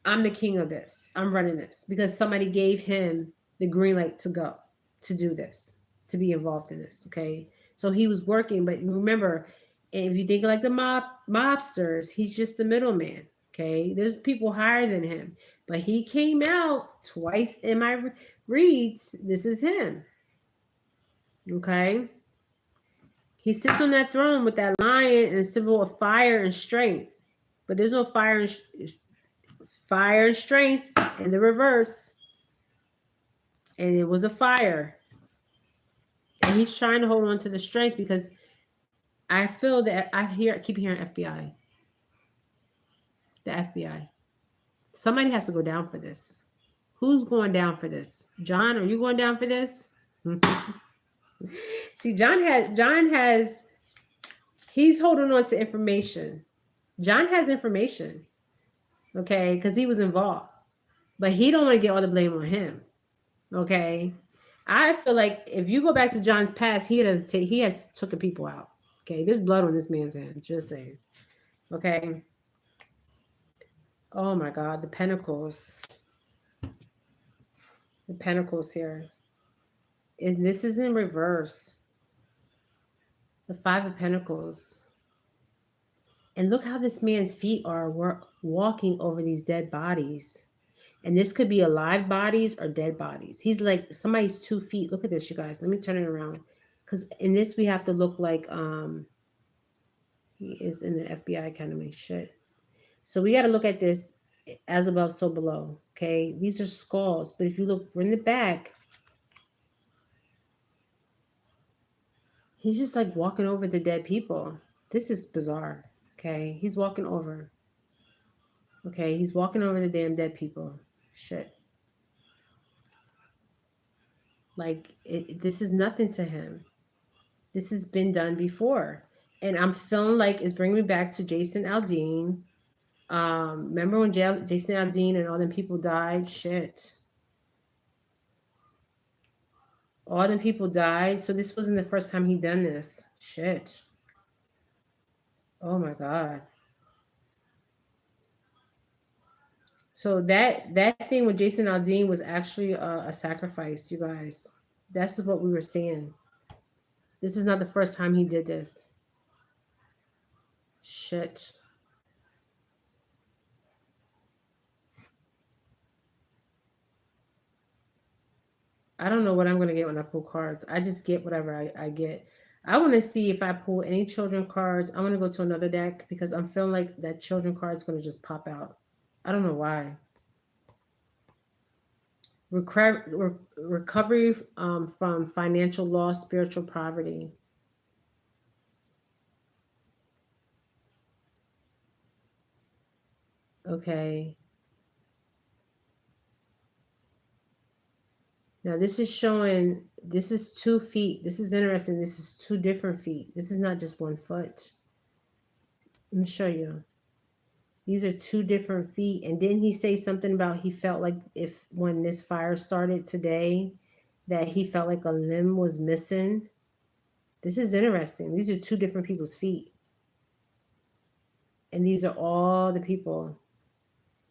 I'm the king of this. I'm running this because somebody gave him the green light to go to do this, to be involved in this. Okay, so he was working, but remember, if you think like the mobsters, he's just the middleman. Okay, there's people higher than him. But he came out twice in my reads. This is him. Okay. He sits on that throne with that lion and symbol of fire and strength. But there's no fire and strength in the reverse. And it was a fire. And he's trying to hold on to the strength because I feel that I keep hearing FBI. The FBI. Somebody has to go down for this. Who's going down for this? John, are you going down for this? See, he's holding on to information. John has information, okay, because he was involved. But he don't want to get all the blame on him, okay? I feel like if you go back to John's past, he has taken people out, okay? There's blood on this man's hand, just saying, okay? Oh my God, the pentacles. The pentacles here. And this is in reverse. The Five of Pentacles. And look how this man's feet are walking over these dead bodies. And this could be alive bodies or dead bodies. He's like somebody's 2 feet. Look at this, you guys. Let me turn it around. Because in this, we have to look like he is in the FBI Academy. Shit. So we got to look at this as above, so below. Okay. These are skulls. But if you look in the back, he's just like walking over the dead people. This is bizarre. Okay. He's walking over. Okay. He's walking over the damn dead people. Shit. Like, this is nothing to him. This has been done before. And I'm feeling like it's bringing me back to Jason Aldean. Remember when Jason Aldean and all them people died? Shit. All them people died. So this wasn't the first time he done this. Shit. Oh my God. So that thing with Jason Aldean was actually a sacrifice, you guys. That's what we were seeing. This is not the first time he did this. Shit. I don't know what I'm going to get when I pull cards. I just get whatever I get. I want to see if I pull any children cards. I'm going to go to another deck because I'm feeling like that children card is going to just pop out. I don't know why. Recovery from financial loss, spiritual poverty. Okay. Now this is showing, this is 2 feet. This is interesting. This is 2 different feet. This is not just 1 foot. Let me show you. These are 2 different feet. And didn't he say something about he felt like if when this fire started today, that he felt like a limb was missing? This is interesting. These are 2 different people's feet. And these are all the people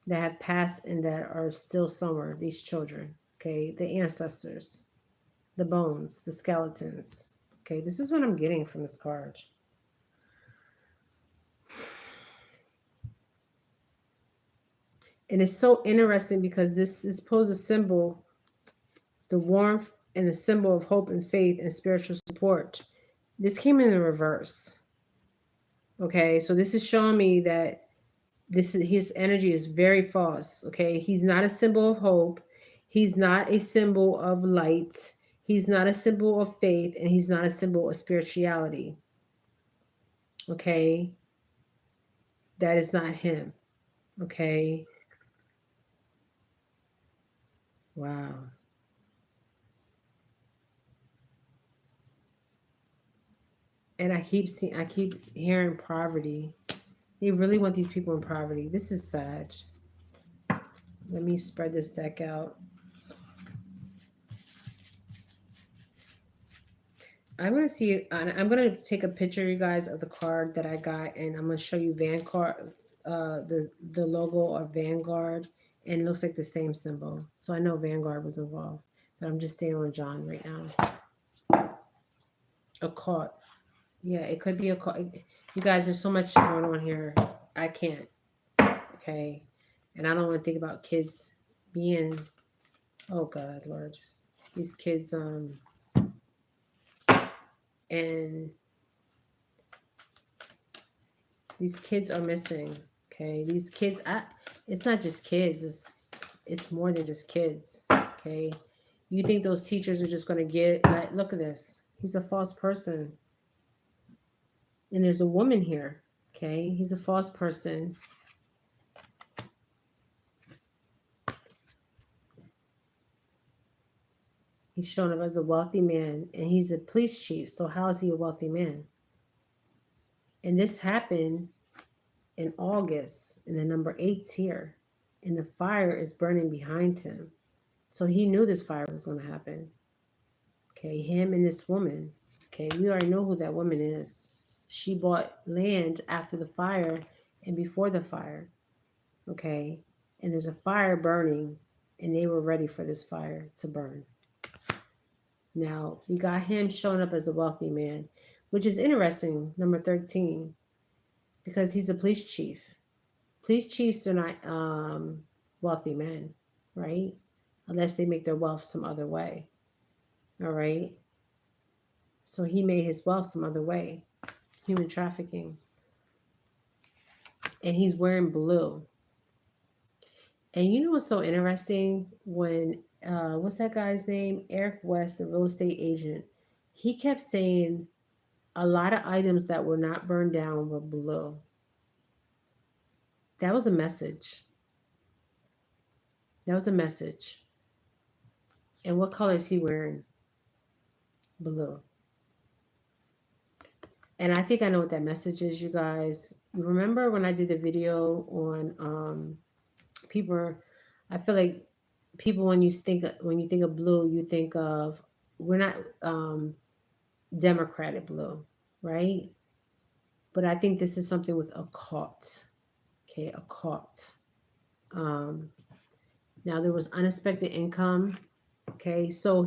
that have passed and that are still somewhere, these children. Okay, the ancestors, the bones, the skeletons. Okay, this is what I'm getting from this card. And it's so interesting because this is supposed to symbol the warmth and the symbol of hope and faith and spiritual support. This came in the reverse. Okay, so this is showing me that his energy is very false. Okay, he's not a symbol of hope. He's not a symbol of light. He's not a symbol of faith, and he's not a symbol of spirituality. Okay, that is not him. Okay. Wow. And I keep hearing poverty. They really want these people in poverty. This is sad. Let me spread this deck out. I'm going to see, I'm going to take a picture, you guys, of the card that I got, and I'm going to show you Vanguard, the logo of Vanguard, and it looks like the same symbol. So I know Vanguard was involved, but I'm just staying on John right now. A card. Yeah, it could be a card. You guys, there's so much going on here. I can't. Okay. And I don't want to think about kids being, oh God, Lord. These kids, and these kids are missing. Okay, these kids, it's not just kids, it's more than just kids. Okay, you think those teachers are just going to get, like, look at this, he's a false person, and there's a woman here. Okay, he's a false person. He's shown up as a wealthy man, and he's a police chief. So how is he a wealthy man? And this happened in August, and the number 8's here, and the fire is burning behind him. So he knew this fire was going to happen. Okay, him and this woman. Okay, we already know who that woman is. She bought land after the fire and before the fire. okay? And there's a fire burning, and they were ready for this fire to burn. Now, we got him showing up as a wealthy man, which is interesting, number 13, because he's a police chief. Police chiefs are not wealthy men, right? Unless they make their wealth some other way, all right? So he made his wealth some other way, human trafficking. And he's wearing blue. And you know what's so interesting? When, what's that guy's name? Eric West, the real estate agent, he kept saying a lot of items that were not burned down were blue. That was a message. That was a message. And what color is he wearing? Blue. And I think I know what that message is, you guys. Remember when I did the video on people? I feel like people, when you think of blue, you think of, we're not Democratic blue, right? But I think this is something with occult. Okay, occult. Now there was unexpected income. Okay, so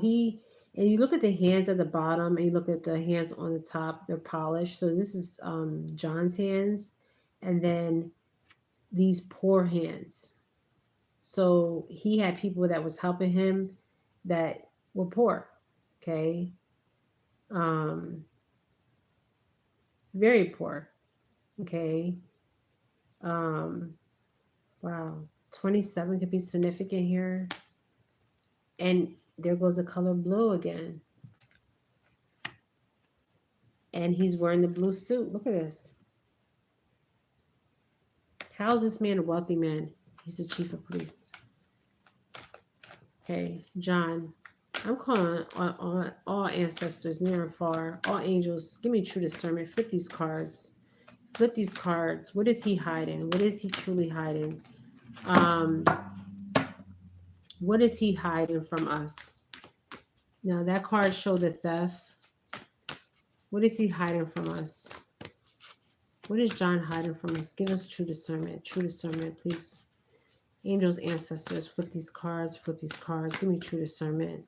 and you look at the hands at the bottom and you look at the hands on the top, they're polished. So this is John's hands, and then these poor hands. So he had people that was helping him that were poor. Okay. Um, very poor. Okay. Um, wow. 27 could be significant here. And there goes the color blue again. And he's wearing the blue suit. Look at this. How is this man a wealthy man? He's the chief of police. Okay, John. I'm calling on all ancestors, near and far, all angels. Give me true discernment. Flip these cards. Flip these cards. What is he hiding? What is he truly hiding? What is he hiding from us? Now, that card showed the theft. What is he hiding from us? What is John hiding from us? Give us true discernment. True discernment, please. Angels, ancestors, flip these cards. Flip these cards. Give me true discernment.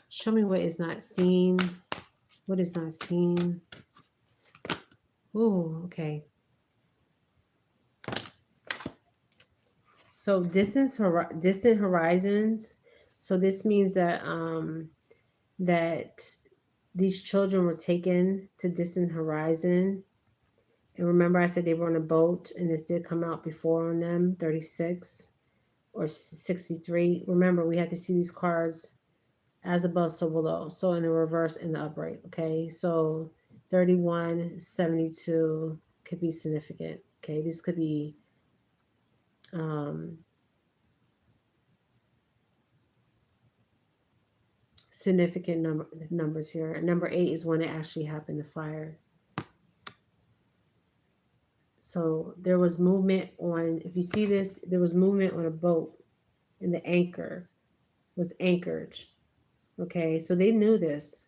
Show me what is not seen. What is not seen? Oh, okay. So distant horizons. So this means that that these children were taken to distant horizon. And remember, I said they were on a boat, and this did come out before on them, 36 or 63. Remember, we had to see these cards as above, so below. So in the reverse and the upright. Okay, so 31, 72 could be significant. Okay, this could be significant numbers here. And number 8 is when it actually happened, the fire. So there was movement on, if you see this, there was movement on a boat, and the anchor was anchored. Okay, so they knew this.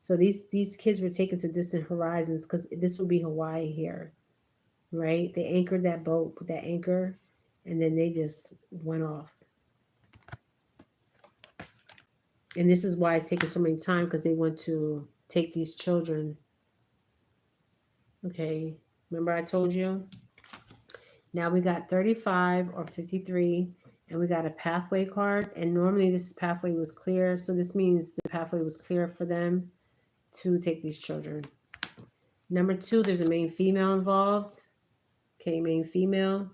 So these kids were taken to distant horizons because this would be Hawaii here, right? They anchored that boat, put that anchor, and then they just went off. And this is why it's taking so many time, because they want to take these children. Okay, remember I told you? Now we got 35 or 53, and we got a pathway card. And normally this pathway was clear, so this means the pathway was clear for them to take these children. Number 2, there's a main female involved. Okay, main female.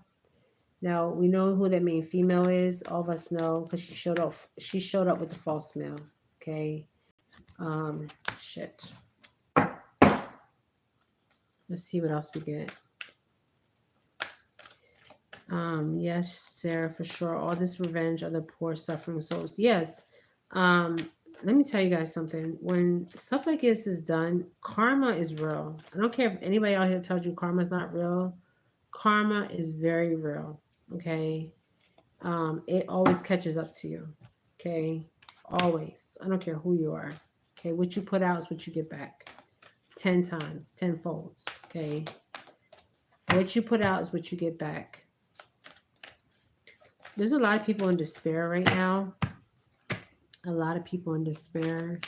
Now we know who that main female is. All of us know because she showed up. She showed up with the false male. Okay. Shit. Let's see what else we get. Yes, Sarah, for sure. All this revenge of the poor suffering souls. Yes. Let me tell you guys something. When stuff like this is done, karma is real. I don't care if anybody out here tells you karma is not real. Karma is very real. Okay. It always catches up to you. Okay. Always. I don't care who you are. Okay. What you put out is what you get back. 10 times, 10 folds. Okay. What you put out is what you get back. There's a lot of people in despair right now. A lot of people in despair.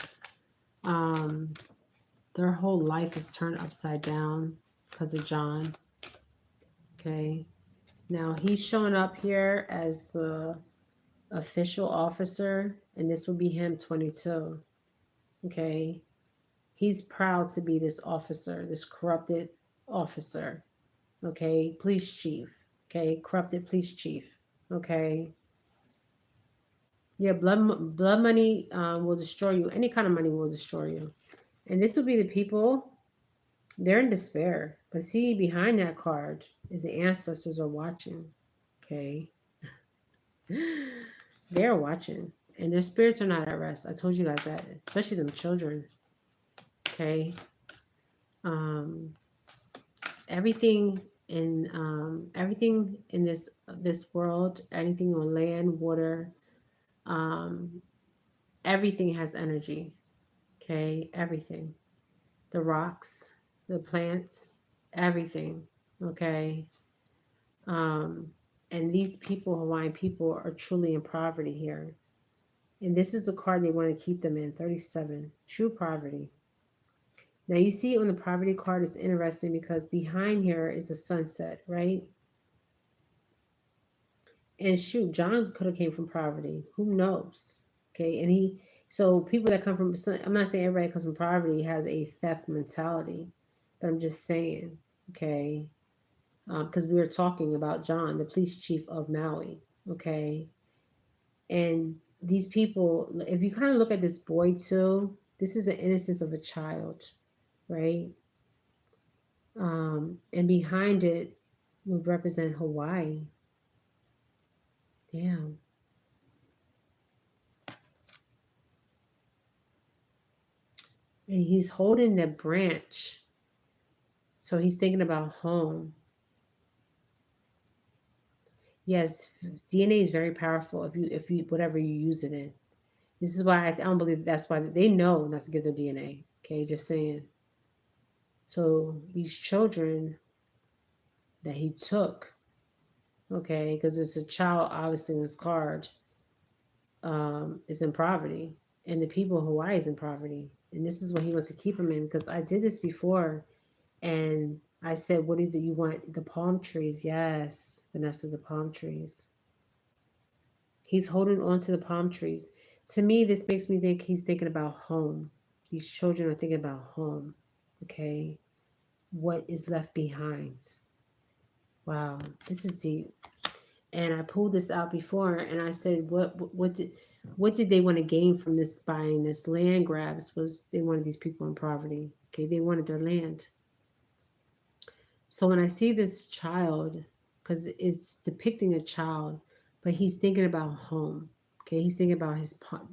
Um, their whole life is turned upside down because of John. Okay. Now he's showing up here as the official officer, and this will be him 22. Okay. He's proud to be this officer, this corrupted officer. Okay. Police chief. Okay. Corrupted police chief. Okay. Yeah, blood money will destroy you. Any kind of money will destroy you. And this will be the people, they're in despair. But see, behind that card is the ancestors are watching. Okay. They're watching. And their spirits are not at rest. I told you guys that, especially them children. Okay. Um, everything in this world, anything on land, water, um, everything has energy. Okay, everything. The rocks, the plants, everything. Okay. Um, and these people, Hawaiian people, are truly in poverty here. And this is the card they want to keep them in, 37. True poverty. Now you see on the poverty card, it's interesting because behind here is a sunset, right? And shoot, John could have came from poverty. Who knows? Okay, and so people that come from, I'm not saying everybody that comes from poverty has a theft mentality, but I'm just saying, okay, because we were talking about John, the police chief of Maui, okay, and these people, if you kind of look at this boy too, this is the innocence of a child, right? And behind it would represent Hawaii. Damn. And he's holding the branch. So he's thinking about home. Yes, DNA is very powerful if you whatever you use it in. This is why I don't believe that's why they know not to give their DNA. Okay, just saying. So these children that he took, okay, because it's a child obviously in this card, is in poverty, and the people of Hawaii is in poverty, and this is what he wants to keep them in. Because I did this before, and I said, "What do you want? The palm trees?" Yes, Vanessa, the palm trees. He's holding on to the palm trees. To me, this makes me think he's thinking about home. These children are thinking about home. Okay, what is left behind? Wow, this is deep. And I pulled this out before, and I said, what did they want to gain from this buying this land grabs? Was they wanted these people in poverty? Okay, they wanted their land. So when I see this child, because it's depicting a child, but he's thinking about home. Okay, he's thinking about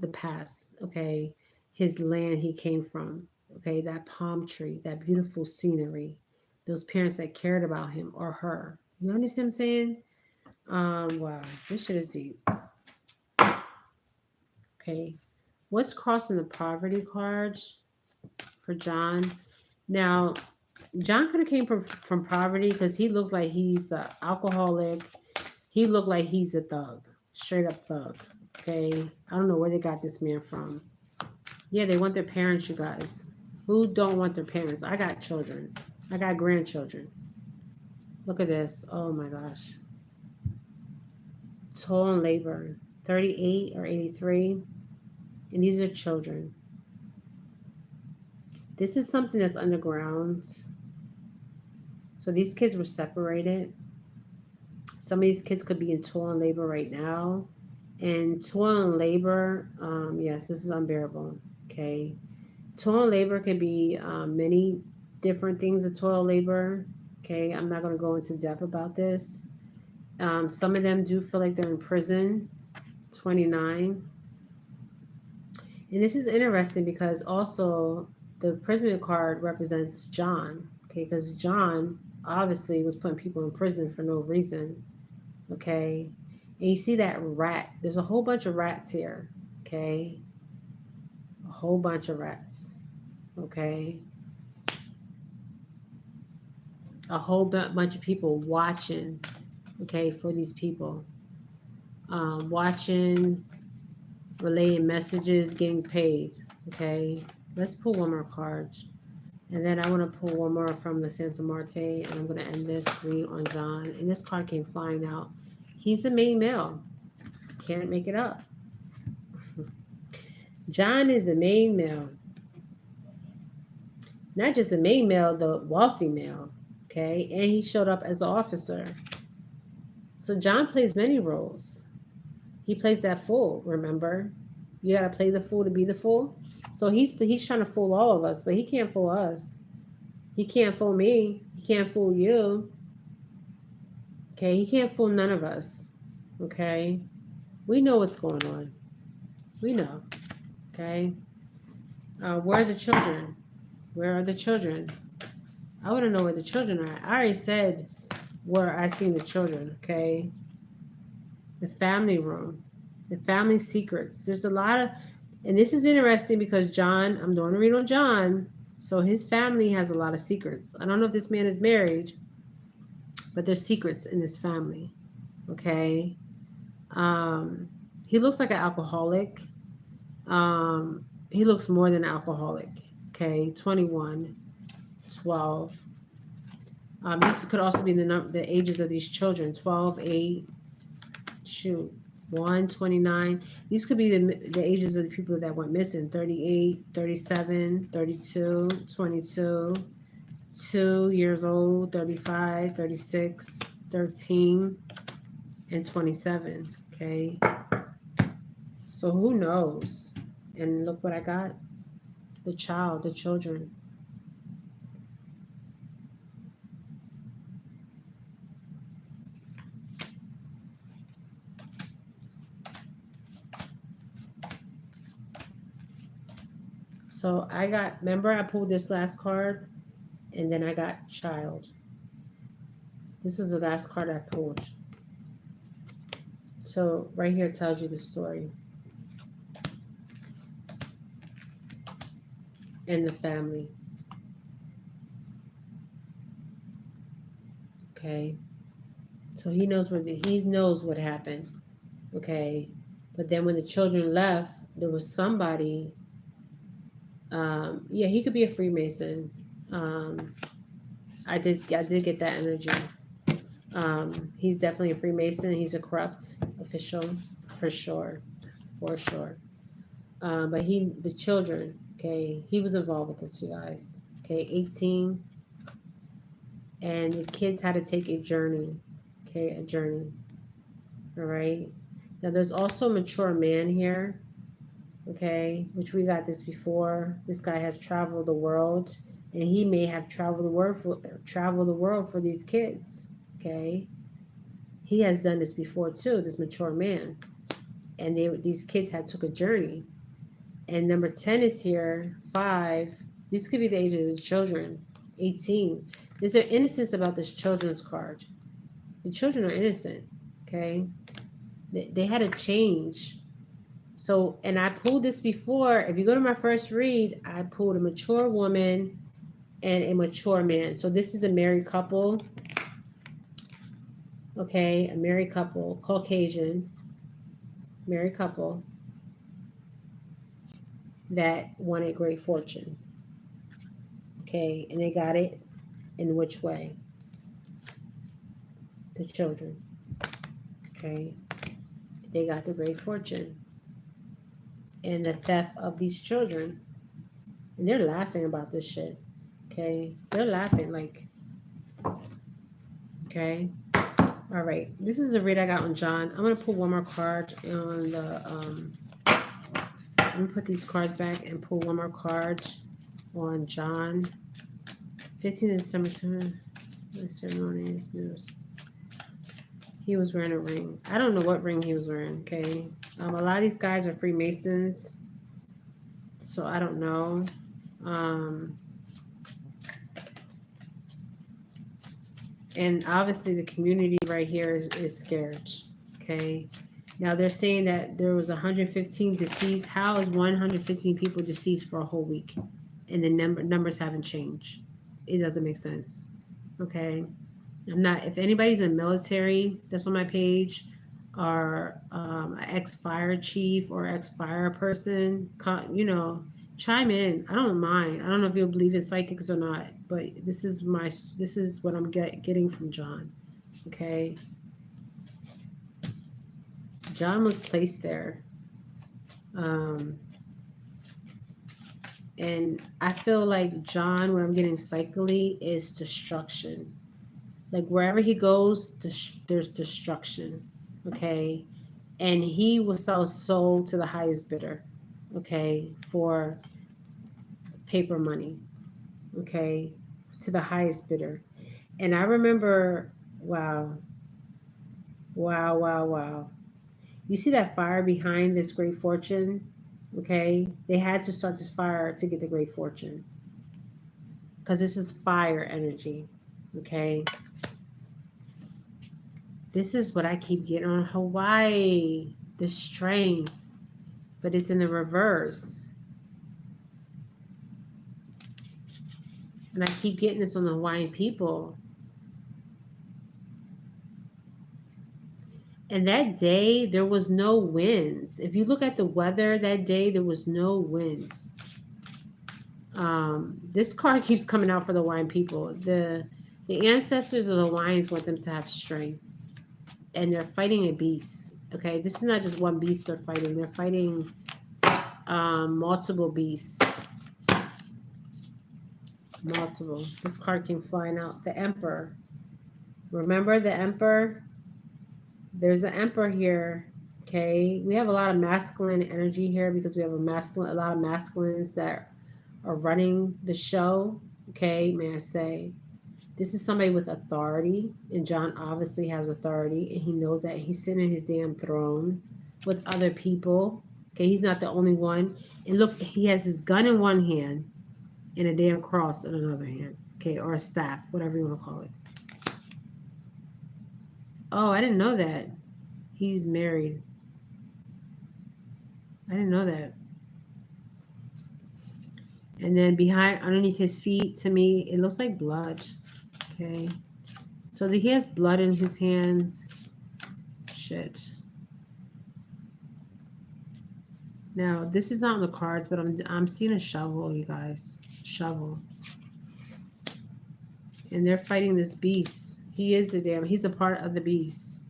the past. Okay, his land he came from. Okay, that palm tree, that beautiful scenery, those parents that cared about him or her. You understand what I'm saying? Wow, this shit is deep. Okay, what's crossing the poverty cards for John? Now, John could have came from poverty because he looked like he's an alcoholic. He looked like he's a thug, straight up thug. Okay, I don't know where they got this man from. Yeah, they want their parents, you guys. Who don't want their parents? I got children. I got grandchildren. Look at this. Oh my gosh. Toll and labor, 38 or 83. And these are children. This is something that's underground. So these kids were separated. Some of these kids could be in toil and labor right now. And toil and labor, yes, this is unbearable. Okay. Toil and labor can be many different things of toil and labor. Okay. I'm not going to go into depth about this. Some of them do feel like they're in prison. 29. And this is interesting because also the imprisonment card represents John. Okay. Because John obviously was putting people in prison for no reason. Okay. And you see that rat. There's a whole bunch of rats here. Okay. A whole bunch of rats. Okay. A whole bunch of people watching. Okay. For these people. Watching, relaying messages, getting paid. Okay, let's pull one more card. And then I want to pull one more from the Santa Marte, and I'm going to end this read on John. And this card came flying out. He's the main male. Can't make it up. John is the main male. Not just the main male, the wealthy male. Okay, and he showed up as an officer. So John plays many roles. He plays that fool, remember? You got to play the fool to be the fool. So he's trying to fool all of us, but he can't fool us. He can't fool me. He can't fool you. Okay, he can't fool none of us. Okay, we know what's going on. We know. Okay, where are the children? Where are the children? I want to know where the children are. I already said where I seen the children. Okay, the family room, the family secrets. There's a lot of, and this is interesting because John, I'm doing a read on John. So his family has a lot of secrets. I don't know if this man is married, but there's secrets in his family. Okay. He looks like an alcoholic. He looks more than alcoholic. Okay. 21, 12. This could also be the ages of these children. 12, 8, 1, 29. These could be the ages of the people that went missing. 38, 37, 32, 22, 2 years old, 35, 36, 13, and 27. Okay. So who knows? And look what I got. The children. So remember I pulled this last card and then I got child. This is the last card I pulled. So right here tells you the story. And the family. Okay. So he knows what happened. Okay. But then when the children left, there was somebody. Yeah, he could be a Freemason. I did get that energy. He's definitely a Freemason. He's a corrupt official for sure. But the children, okay, he was involved with this, you guys. Okay, 18. And the kids had to take a journey. Okay, a journey. All right. Now there's also a mature man here. Okay, which we got this before. This guy has traveled the world, and he may have traveled the world for these kids. Okay, he has done this before too. This mature man, and these kids took a journey. And number 10 is here. 5. These could be the age of the children. 18. There's an innocence about this children's card. The children are innocent. Okay, they had a change. So, and I pulled this before. If you go to my first read, I pulled a mature woman and a mature man. So this is a married couple. Okay, a married couple, Caucasian, married couple that wanted great fortune. Okay, and they got it in which way? The children. Okay, they got the great fortune. And the theft of these children. And they're laughing about this shit. Okay? They're laughing like, okay? All right. This is a read I got on John. I'm going to pull one more card on the, I'm going to put these cards back and pull one more card on John. 15th December, ceremonies, news. He was wearing a ring. I don't know what ring he was wearing, okay? A lot of these guys are Freemasons, so I don't know. And obviously the community right here is scared, okay? Now they're saying that there was 115 deceased. How is 115 people deceased for a whole week? And the numbers haven't changed. It doesn't make sense, okay? If anybody's in military, that's on my page, are an ex-fire chief or ex-fire person, you know, chime in. I don't mind. I don't know if you'll believe in psychics or not, but this is what I'm getting from John. Okay, John was placed there, and I feel like John, what I'm getting psychically, is destruction. Like wherever he goes, there's destruction. Okay, and he will sell his soul to the highest bidder. Okay, for paper money. Okay, to the highest bidder. And I remember, wow, wow, wow, wow. You see that fire behind this great fortune? Okay, they had to start this fire to get the great fortune because this is fire energy. Okay, this is what I keep getting on Hawaii, the strength, but it's in the reverse. And I keep getting this on the Hawaiian people. And that day, there was no winds. If you look at the weather that day, there was no winds. This card keeps coming out for the Hawaiian people. The ancestors of the Hawaiians want them to have strength. And they're fighting a beast. Okay, this is not just one beast they're fighting. They're fighting multiple beasts. Multiple. This card came flying out. The Emperor. Remember the Emperor? There's an Emperor here. Okay, we have a lot of masculine energy here because we have a lot of masculines that are running the show. Okay, may I say, this is somebody with authority, and John obviously has authority, and he knows that he's sitting in his damn throne with other people. Okay, he's not the only one. And look, he has his gun in one hand and a damn cross in another hand. Okay, or a staff, whatever you want to call it. Oh, I didn't know that. He's married. I didn't know that. And then underneath his feet, to me, it looks like blood. Okay. So he has blood in his hands. Shit. Now, this is not on the cards, but I'm seeing a shovel, you guys. Shovel. And they're fighting this beast. He's a part of the beast.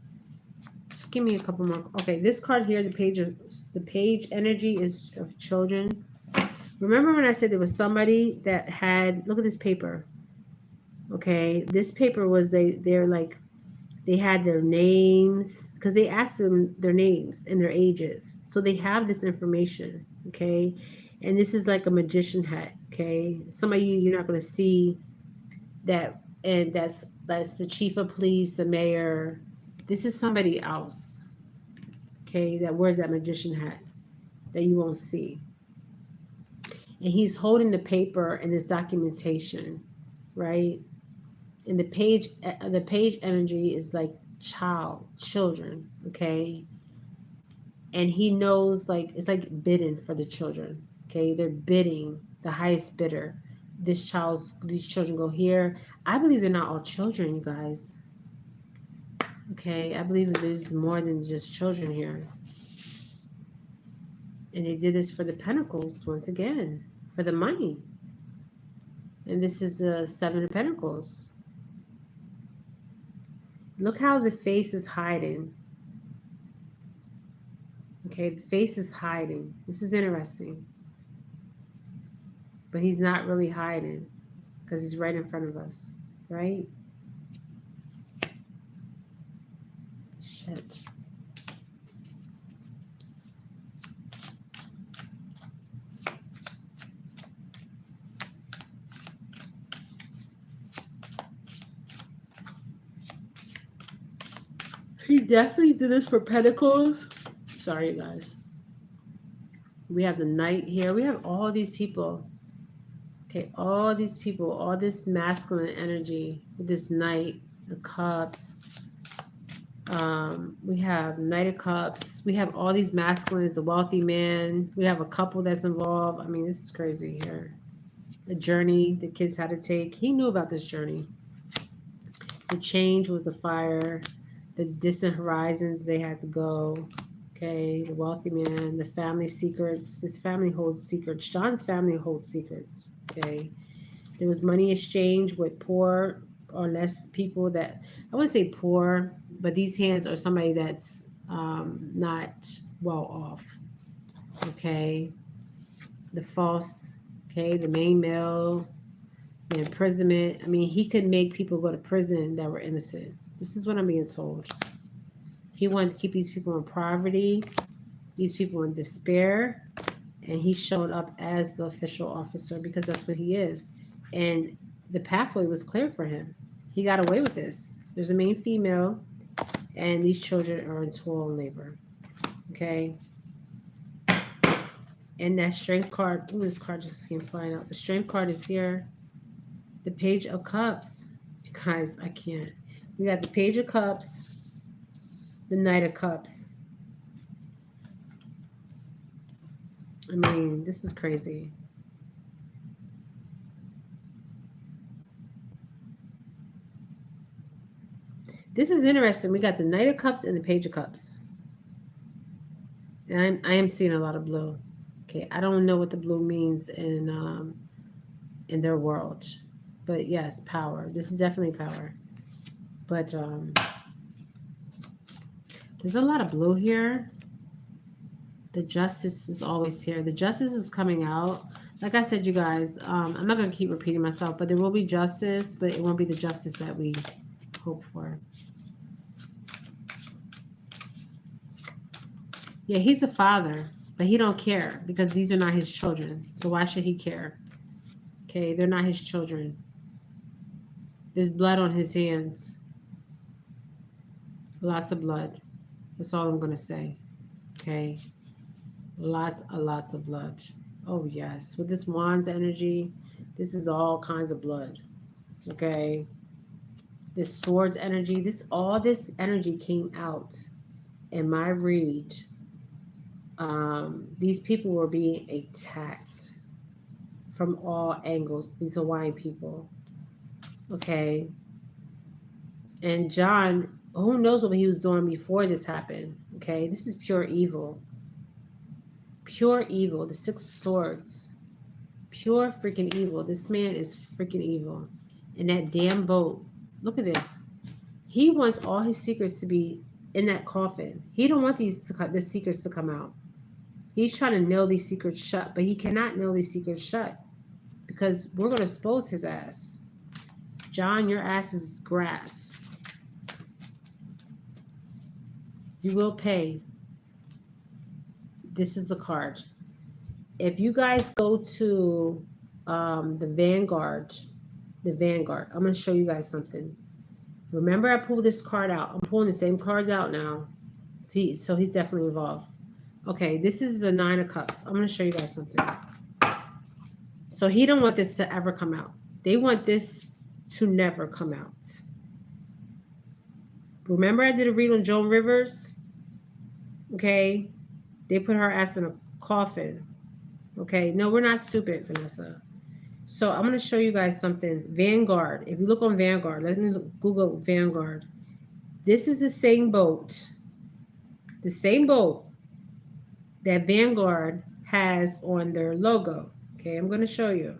Just give me a couple more. Okay, this card here, the page energy is of children. Remember when I said there was somebody that had, look at this paper. Okay, this paper was they had their names because they asked them their names and their ages. So they have this information, okay? And this is like a magician hat, okay? Some of you're not going to see that, and that's the chief of police, the mayor. This is somebody else, okay, that wears that magician hat that you won't see. And he's holding the paper and this documentation, right? And the page energy is like children, okay? And he knows, like, it's like bidding for the children, okay? They're bidding the highest bidder. These children go here. I believe they're not all children, you guys. Okay, I believe that there's more than just children here. And they did this for the Pentacles once again, for the money. And this is the Seven of Pentacles. Look how the face is hiding. Okay, the face is hiding. This is interesting. But he's not really hiding because he's right in front of us, right? Shit. He definitely did this for Pentacles. Sorry, you guys. We have the Knight here. We have all these people. Okay, all these people, all this masculine energy with this Knight, the Cups. We have Knight of Cups. We have all these masculines, a wealthy man. We have a couple that's involved. I mean, this is crazy here. The journey the kids had to take. He knew about this journey. The change was the fire. the distant horizons they had to go. Okay, the wealthy man, the family secrets. This family holds secrets. John's family holds secrets. Okay, there was money exchange with poor or less people that, I wouldn't say poor, but these hands are somebody that's not well off. Okay, the false. Okay, the main male, the imprisonment. I mean, he could make people go to prison that were innocent. This is what I'm being told. He wanted to keep these people in poverty, these people in despair, and he showed up as the official officer because that's what he is. And the pathway was clear for him. He got away with this. There's a main female, and these children are in toil and labor. Okay. And that strength card, ooh, this card just came flying out. The strength card is here. The Page of Cups. You guys, I can't. We got the Page of Cups, the Knight of Cups. I mean, this is crazy. This is interesting. We got the Knight of Cups and the Page of Cups. And I am seeing a lot of blue. Okay, I don't know what the blue means in their world. But yes, power. This is definitely power. But there's a lot of blue here. The justice is always here. The justice is coming out. Like I said, you guys, I'm not going to keep repeating myself, but there will be justice, but it won't be the justice that we hope for. Yeah, he's a father, but he don't care because these are not his children. So why should he care? Okay, they're not his children. There's blood on his hands. Lots of blood. That's all I'm going to say. Okay. Lots of blood. Oh, yes. With this wand's energy, this is all kinds of blood. Okay. This sword's energy, all this energy came out in my read. These people were being attacked from all angles, these Hawaiian people. Okay. And John, who knows what he was doing before this happened? Okay. This is pure evil. Pure evil. The 6 swords. Pure freaking evil. This man is freaking evil. And that damn boat. Look at this. He wants all his secrets to be in that coffin. He don't want the secrets to come out. He's trying to nail these secrets shut, but he cannot nail these secrets shut because we're going to expose his ass. John, your ass is grass. You will pay. This is the card. If you guys go to the Vanguard, I'm going to show you guys something. Remember, I pulled this card out. I'm pulling the same cards out now. See, so he's definitely involved. Okay, this is the 9 of Cups. I'm going to show you guys something. So he don't want this to ever come out. They want this to never come out. Remember I did a read on Joan Rivers? Okay, they put her ass in a coffin. Okay, no, we're not stupid, Vanessa. So I'm going to show you guys something. Vanguard. If you look on Vanguard, let me Google Vanguard. This is the same boat. The same boat that Vanguard has on their logo. Okay, I'm going to show you.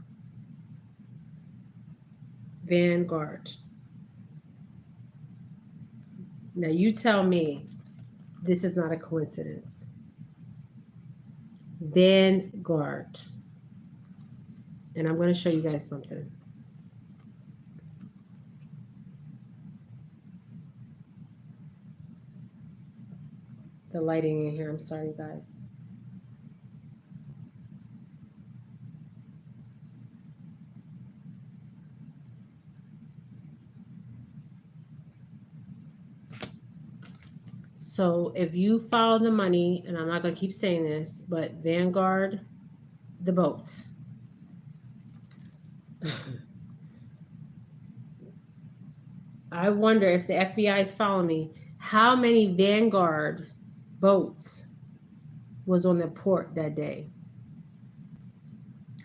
Vanguard. Now you tell me this is not a coincidence. Vanguard. And I'm going to show you guys something. The lighting in here, I'm sorry, guys. So if you follow the money, and I'm not going to keep saying this, but Vanguard, the boats. I wonder if the FBI is following me, how many Vanguard boats was on the port that day?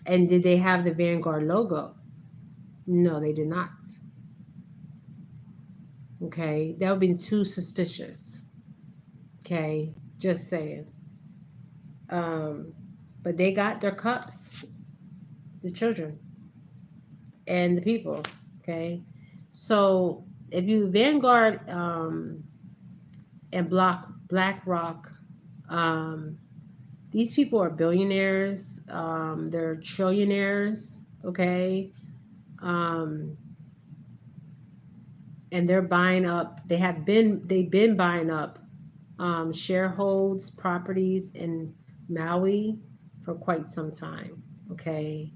And did they have the Vanguard logo? No, they did not. Okay, that would be too suspicious. Okay, just saying. Um, but they got their cups, the children and the people. Okay, so if you Vanguard and BlackRock, um, these people are billionaires. They're trillionaires. Okay, um, and they're buying up. They've been buying up shareholds properties in Maui for quite some time. Okay,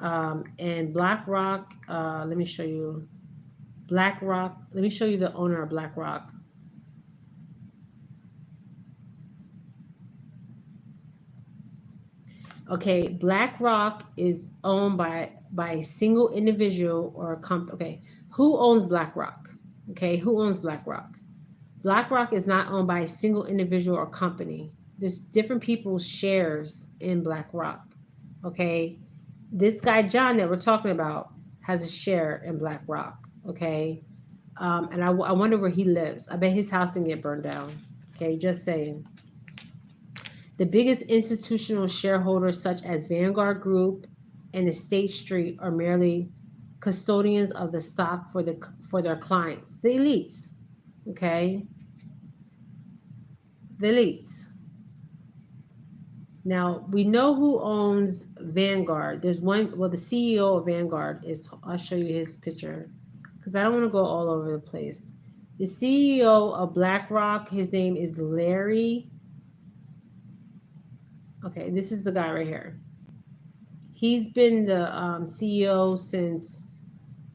and BlackRock. Let me show you BlackRock. Let me show you the owner of BlackRock. Okay, BlackRock is owned by a single individual or a company. Okay, who owns BlackRock? Okay, who owns BlackRock? BlackRock is not owned by a single individual or company. There's different people's shares in BlackRock. Okay, this guy John that we're talking about has a share in BlackRock. Okay, and I wonder where he lives. I bet his house didn't get burned down. Okay, just saying. The biggest institutional shareholders, such as Vanguard Group and the State Street, are merely custodians of the stock for their clients, the elites. Okay, the elites. Now we know who owns Vanguard. There's one. Well, the CEO of Vanguard is. I'll show you his picture because I don't want to go all over the place. The CEO of BlackRock. His name is Larry. Okay, this is the guy right here. He's been the CEO since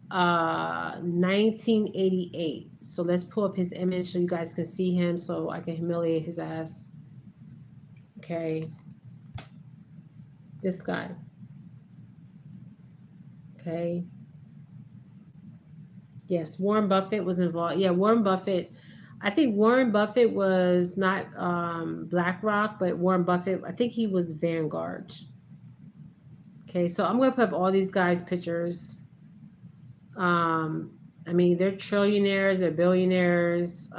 1988. So let's pull up his image so you guys can see him so I can humiliate his ass. Okay. This guy. Okay. Yes, Warren Buffett was involved. Yeah, Warren Buffett. I think Warren Buffett was not BlackRock, but Warren Buffett, I think he was Vanguard. Okay, so I'm going to put up all these guys' pictures. I mean, they're trillionaires, they're billionaires.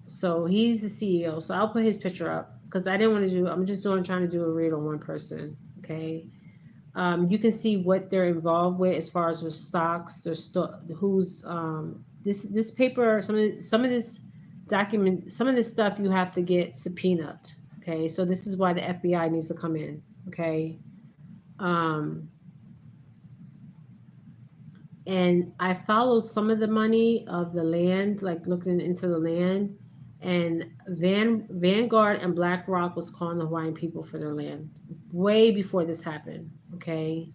So he's the CEO. So I'll put his picture up because I didn't want to do. I'm just trying to do a read on one person. Okay. You can see what they're involved with as far as their stocks, who's this paper. Some of this document, some of this stuff you have to get subpoenaed. Okay. So this is why the FBI needs to come in. Okay. And I followed some of the money of the land, like looking into the land. And Vanguard and BlackRock was calling the Hawaiian people for their land way before this happened. Okay.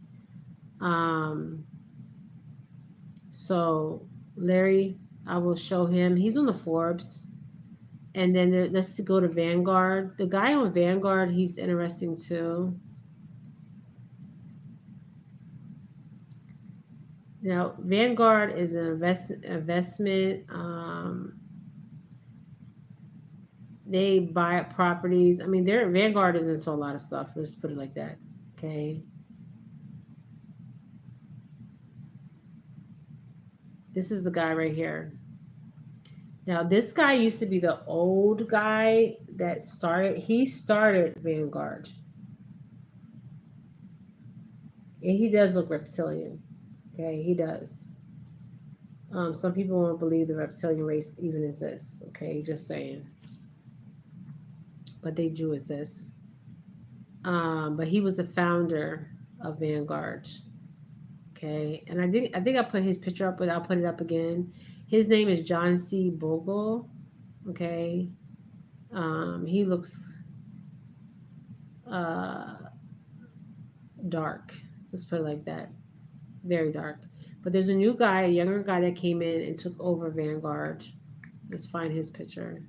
So Larry, I will show him. He's on the Forbes. And then let's go to Vanguard. The guy on Vanguard, he's interesting too. Now, Vanguard is an investment. They buy up properties. I mean, Vanguard is into a lot of stuff. Let's put it like that. Okay. This is the guy right here. Now, this guy used to be the old guy that started. He started Vanguard. And he does look reptilian. Okay, he does. Some people won't believe the reptilian race even exists. Okay, just saying. But they do exist. But he was the founder of Vanguard. Okay, and I think I put his picture up, but I'll put it up again. His name is John C. Bogle. Okay, he looks dark. Let's put it like that. Very dark. But there's a new guy, a younger guy that came in and took over Vanguard. Let's find his picture.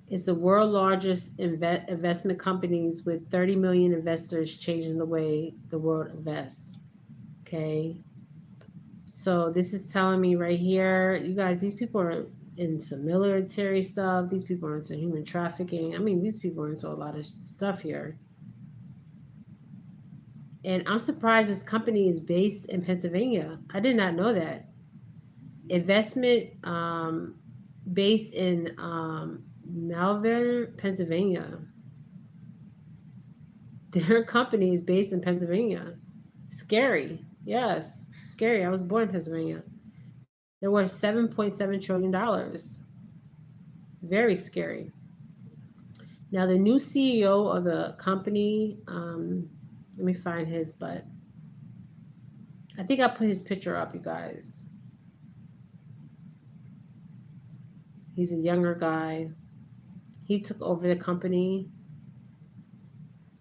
It's the world's largest investment companies with 30 million investors changing the way the world invests. Okay. So this is telling me right here, you guys, these people are into military stuff. These people are into human trafficking. I mean, these people are into a lot of stuff here. And I'm surprised this company is based in Pennsylvania. I did not know that. Investment based in Malvern, Pennsylvania. Their company is based in Pennsylvania. Scary. Yes, scary. I was born in Pennsylvania. They're worth $7.7 trillion. Very scary. Now, the new CEO of the company, let me find his, but I think I put his picture up, you guys. He's a younger guy. He took over the company.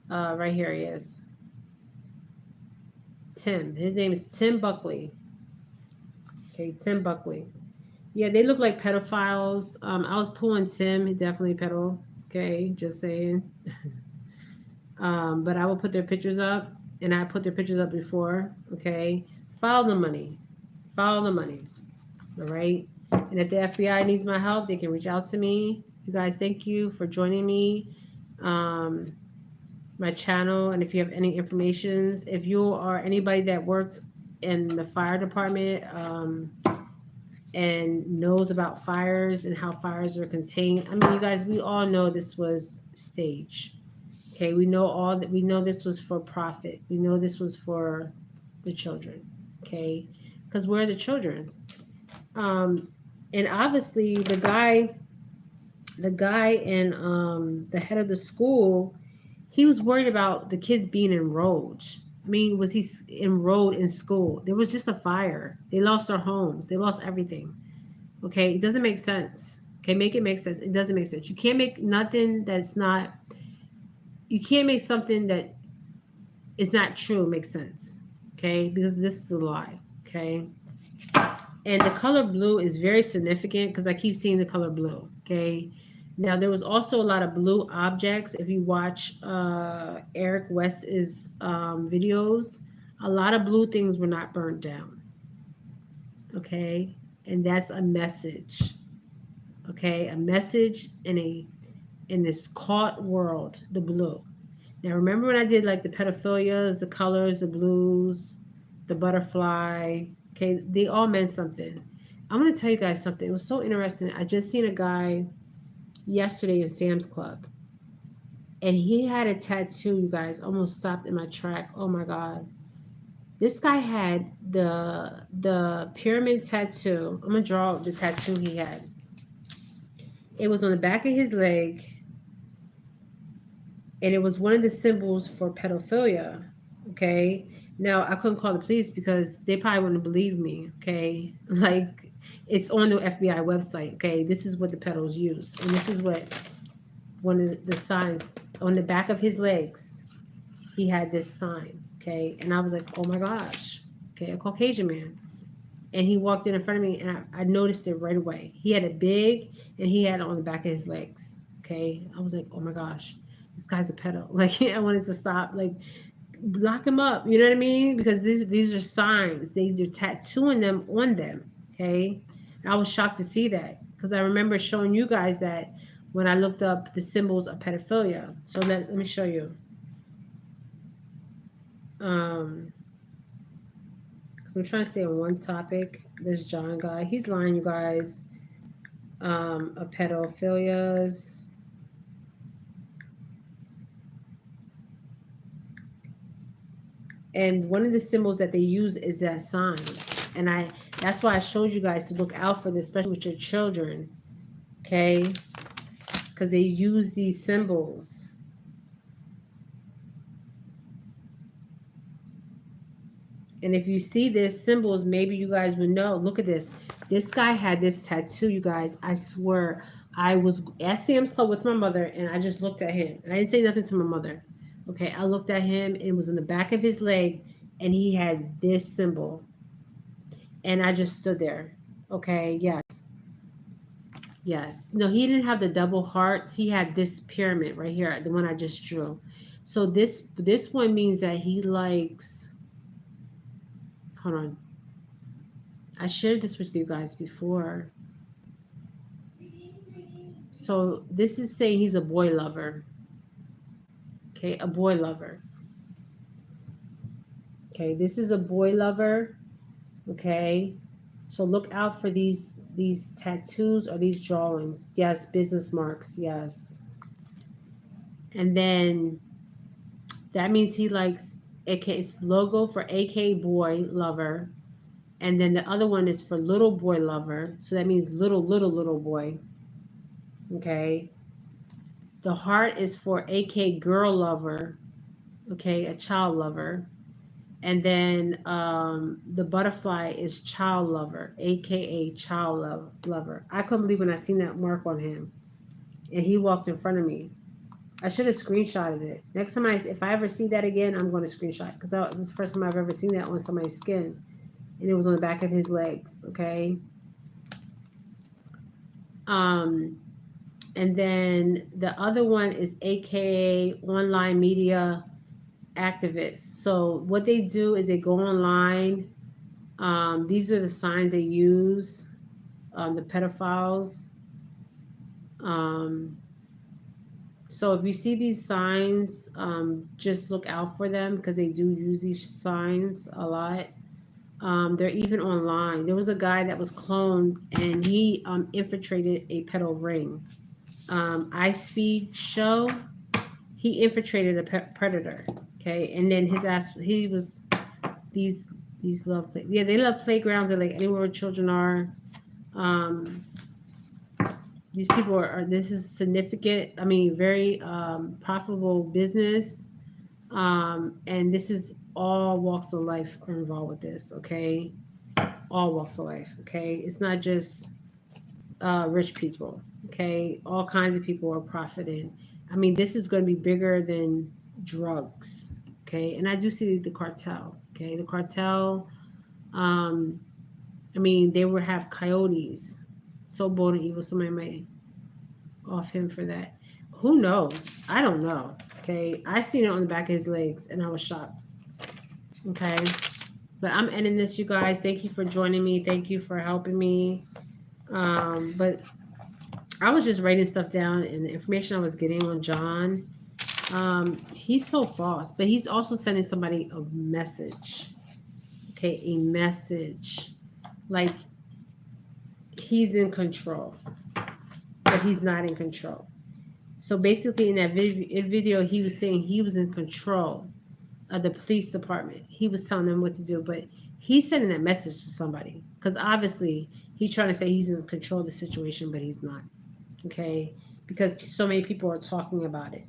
Right here he is. Tim. His name is Tim Buckley. Okay, Tim Buckley. Yeah, they look like pedophiles. I was pulling Tim. He definitely pedo. Okay, just saying. But I will put their pictures up, and I put their pictures up before. Okay, follow the money. Follow the money. All right. And if the FBI needs my help, they can reach out to me. You guys, thank you for joining me. My channel, and if you have any informations, if you are anybody that worked in the fire department and knows about fires and how fires are contained, I mean, you guys, we all know this was staged. Okay, we know all that. We know this was for profit. We know this was for the children. Okay, because we're the children. And obviously the guy and the head of the school, he was worried about the kids being enrolled. I mean, was he enrolled in school? There was just a fire. They lost their homes. They lost everything. Okay, it doesn't make sense. Okay, make it make sense. It doesn't make sense. You can't make nothing that's not. You can't make something that is not true make sense. Okay, because this is a lie. Okay, and the color blue is very significant because I keep seeing the color blue. Okay. Now there was also a lot of blue objects. If you watch Eric West's videos, a lot of blue things were not burned down. Okay, and that's a message. Okay, a message in this caught world, the blue. Now remember when I did like the pedophilias, the colors, the blues, the butterfly. Okay, they all meant something. I'm gonna tell you guys something. It was so interesting. I just seen a guy yesterday in Sam's Club, and he had a tattoo. You guys, almost stopped in my track. Oh my god, this guy had the pyramid tattoo. I'm gonna draw the tattoo he had. It was on the back of his leg, and it was one of the symbols for pedophilia. Okay. Now I couldn't call the police because they probably wouldn't believe me. Okay. Like it's on the FBI website. Okay. This is what the pedos use. And this is what one of the signs on the back of his legs. He had this sign. Okay. And I was like, oh my gosh. Okay. A Caucasian man. And he walked in front of me, and I noticed it right away. He had it big, and he had it on the back of his legs. Okay. I was like, oh my gosh, this guy's a pedo. Like I wanted to stop, like lock him up. You know what I mean? Because these are signs. They're tattooing them on them. Okay. And I was shocked to see that because I remember showing you guys that when I looked up the symbols of pedophilia. So let me show you. Because I'm trying to stay on one topic. This John guy, he's lying, you guys. Of pedophilias. And one of the symbols that they use is that sign. And that's why I showed you guys to look out for this, especially with your children. Okay? Because they use these symbols. And if you see this symbols, maybe you guys would know. Look at this. This guy had this tattoo, you guys. I swear, I was at Sam's Club with my mother, and I just looked at him. And I didn't say nothing to my mother. Okay, I looked at him, and it was on the back of his leg, and he had this symbol. And I just stood there. Okay, yes. Yes. No, he didn't have the double hearts. He had this pyramid right here, the one I just drew. So this one means that he likes... Hold on. I shared this with you guys before. So this is saying he's a boy lover. Okay, a boy lover. Okay, this is a boy lover. Okay, so look out for these tattoos or these drawings. Yes, business marks. Yes, and then that means he likes AK's logo for AK boy lover, and then the other one is for little boy lover. So that means little boy. Okay, the heart is for AK girl lover. Okay, a child lover. And then the butterfly is child lover, aka lover. I couldn't believe when I seen that mark on him, and he walked in front of me. I should have screenshotted it. Next time, if I ever see that again, I'm going to screenshot because this is the first time I've ever seen that on somebody's skin, and it was on the back of his legs. Okay. Um, and then the other one is aka online media activists. So what they do is they go online. These are the signs they use, the pedophiles. Um, so if you see these signs, just look out for them because they do use these signs a lot. They're even online. There was a guy that was cloned and he infiltrated a pedo ring. Ice Speed Show, he infiltrated a predator. Okay, and then his ass, he was these love play. Yeah, they love playgrounds. They're like anywhere where children are. Um, these people are. This is significant. I mean, very profitable business. And this is all walks of life are involved with this. Okay, all walks of life. Okay, it's not just rich people. Okay, all kinds of people are profiting. I mean, this is going to be bigger than drugs. Okay, and I do see the cartel. Okay, the cartel. Um, I mean, they would have coyotes. So bold and evil. Somebody might off him for that. Who knows? I don't know. Okay, I seen it on the back of his legs, and I was shocked. Okay, but I'm ending this, you guys. Thank you for joining me. Thank you for helping me. But I was just writing stuff down, and the information I was getting on John. He's so false, but he's also sending somebody a message. Okay, a message. Like he's in control, but he's not in control. So basically, in that video, he was saying he was in control of the police department. He was telling them what to do, but he's sending that message to somebody because obviously he's trying to say he's in control of the situation, but he's not. Okay, because so many people are talking about it.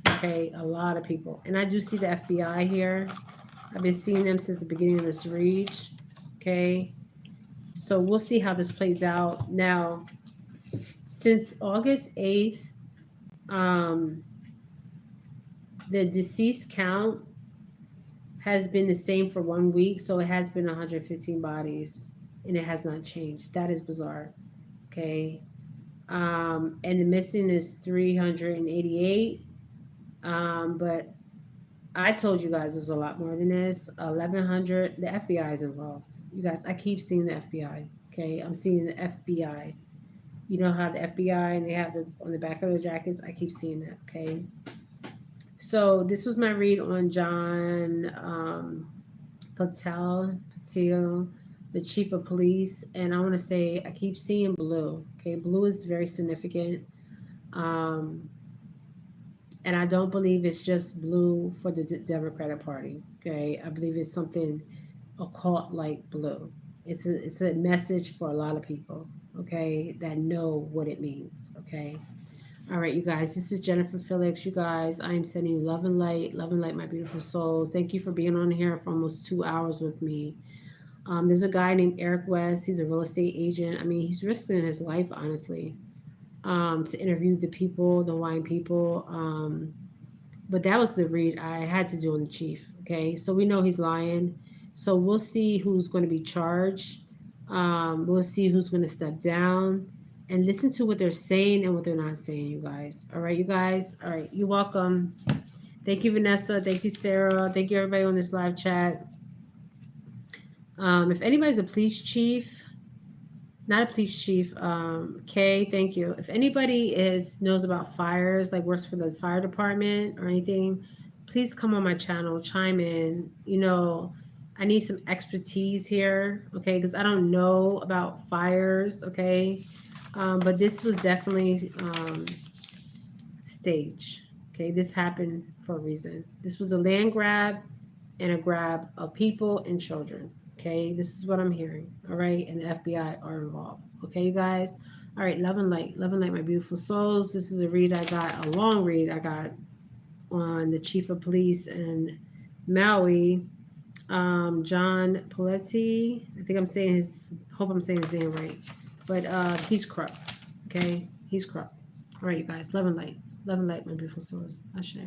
Okay, a lot of people, and I do see the FBI here. I've been seeing them since the beginning of this read. Okay, so we'll see how this plays out. Now, since August 8th, the deceased count has been the same for 1 week, so it has been 115 bodies, and it has not changed. That is bizarre. Okay, and the missing is 388. But I told you guys there's a lot more than this. 1,100. The FBI is involved. You guys, I keep seeing the FBI. Okay, I'm seeing the FBI. You know how the FBI and they have the on the back of their jackets. I keep seeing that. Okay. So this was my read on John Patel, the chief of police, and I want to say I keep seeing blue. Okay, blue is very significant. And I don't believe it's just blue for the Democratic Party. Okay, I believe it's something occult like blue. It's a message for a lot of people. Okay, that know what it means. Okay, all right, you guys. This is Jennifer Felix. You guys, I am sending you love and light, my beautiful souls. Thank you for being on here for almost 2 hours with me. There's a guy named Eric West. He's a real estate agent. I mean, he's risking his life, honestly. To interview the people, the Hawaiian people. But that was the read I had to do on the chief. Okay, so we know he's lying. So we'll see who's going to be charged. We'll see who's going to step down and listen to what they're saying and what they're not saying, you guys. All right, you guys. All right, you're welcome. Thank you, Vanessa. Thank you, Sarah. Thank you, everybody on this live chat. If anybody's a police chief, not a police chief, Kay, thank you. If anybody knows about fires, like works for the fire department or anything, please come on my channel, chime in. You know, I need some expertise here, okay? Because I don't know about fires, okay? But this was definitely staged, okay? This happened for a reason. This was a land grab and a grab of people and children, okay? This is what I'm hearing, all right? And the FBI are involved, okay, you guys? All right, love and light, my beautiful souls. This is a read I got, a long read I got on the chief of police in Maui, John Pelletier. I think I'm saying hope I'm saying his name right. But he's corrupt, okay? He's corrupt. All right, you guys, love and light, my beautiful souls. Ashe.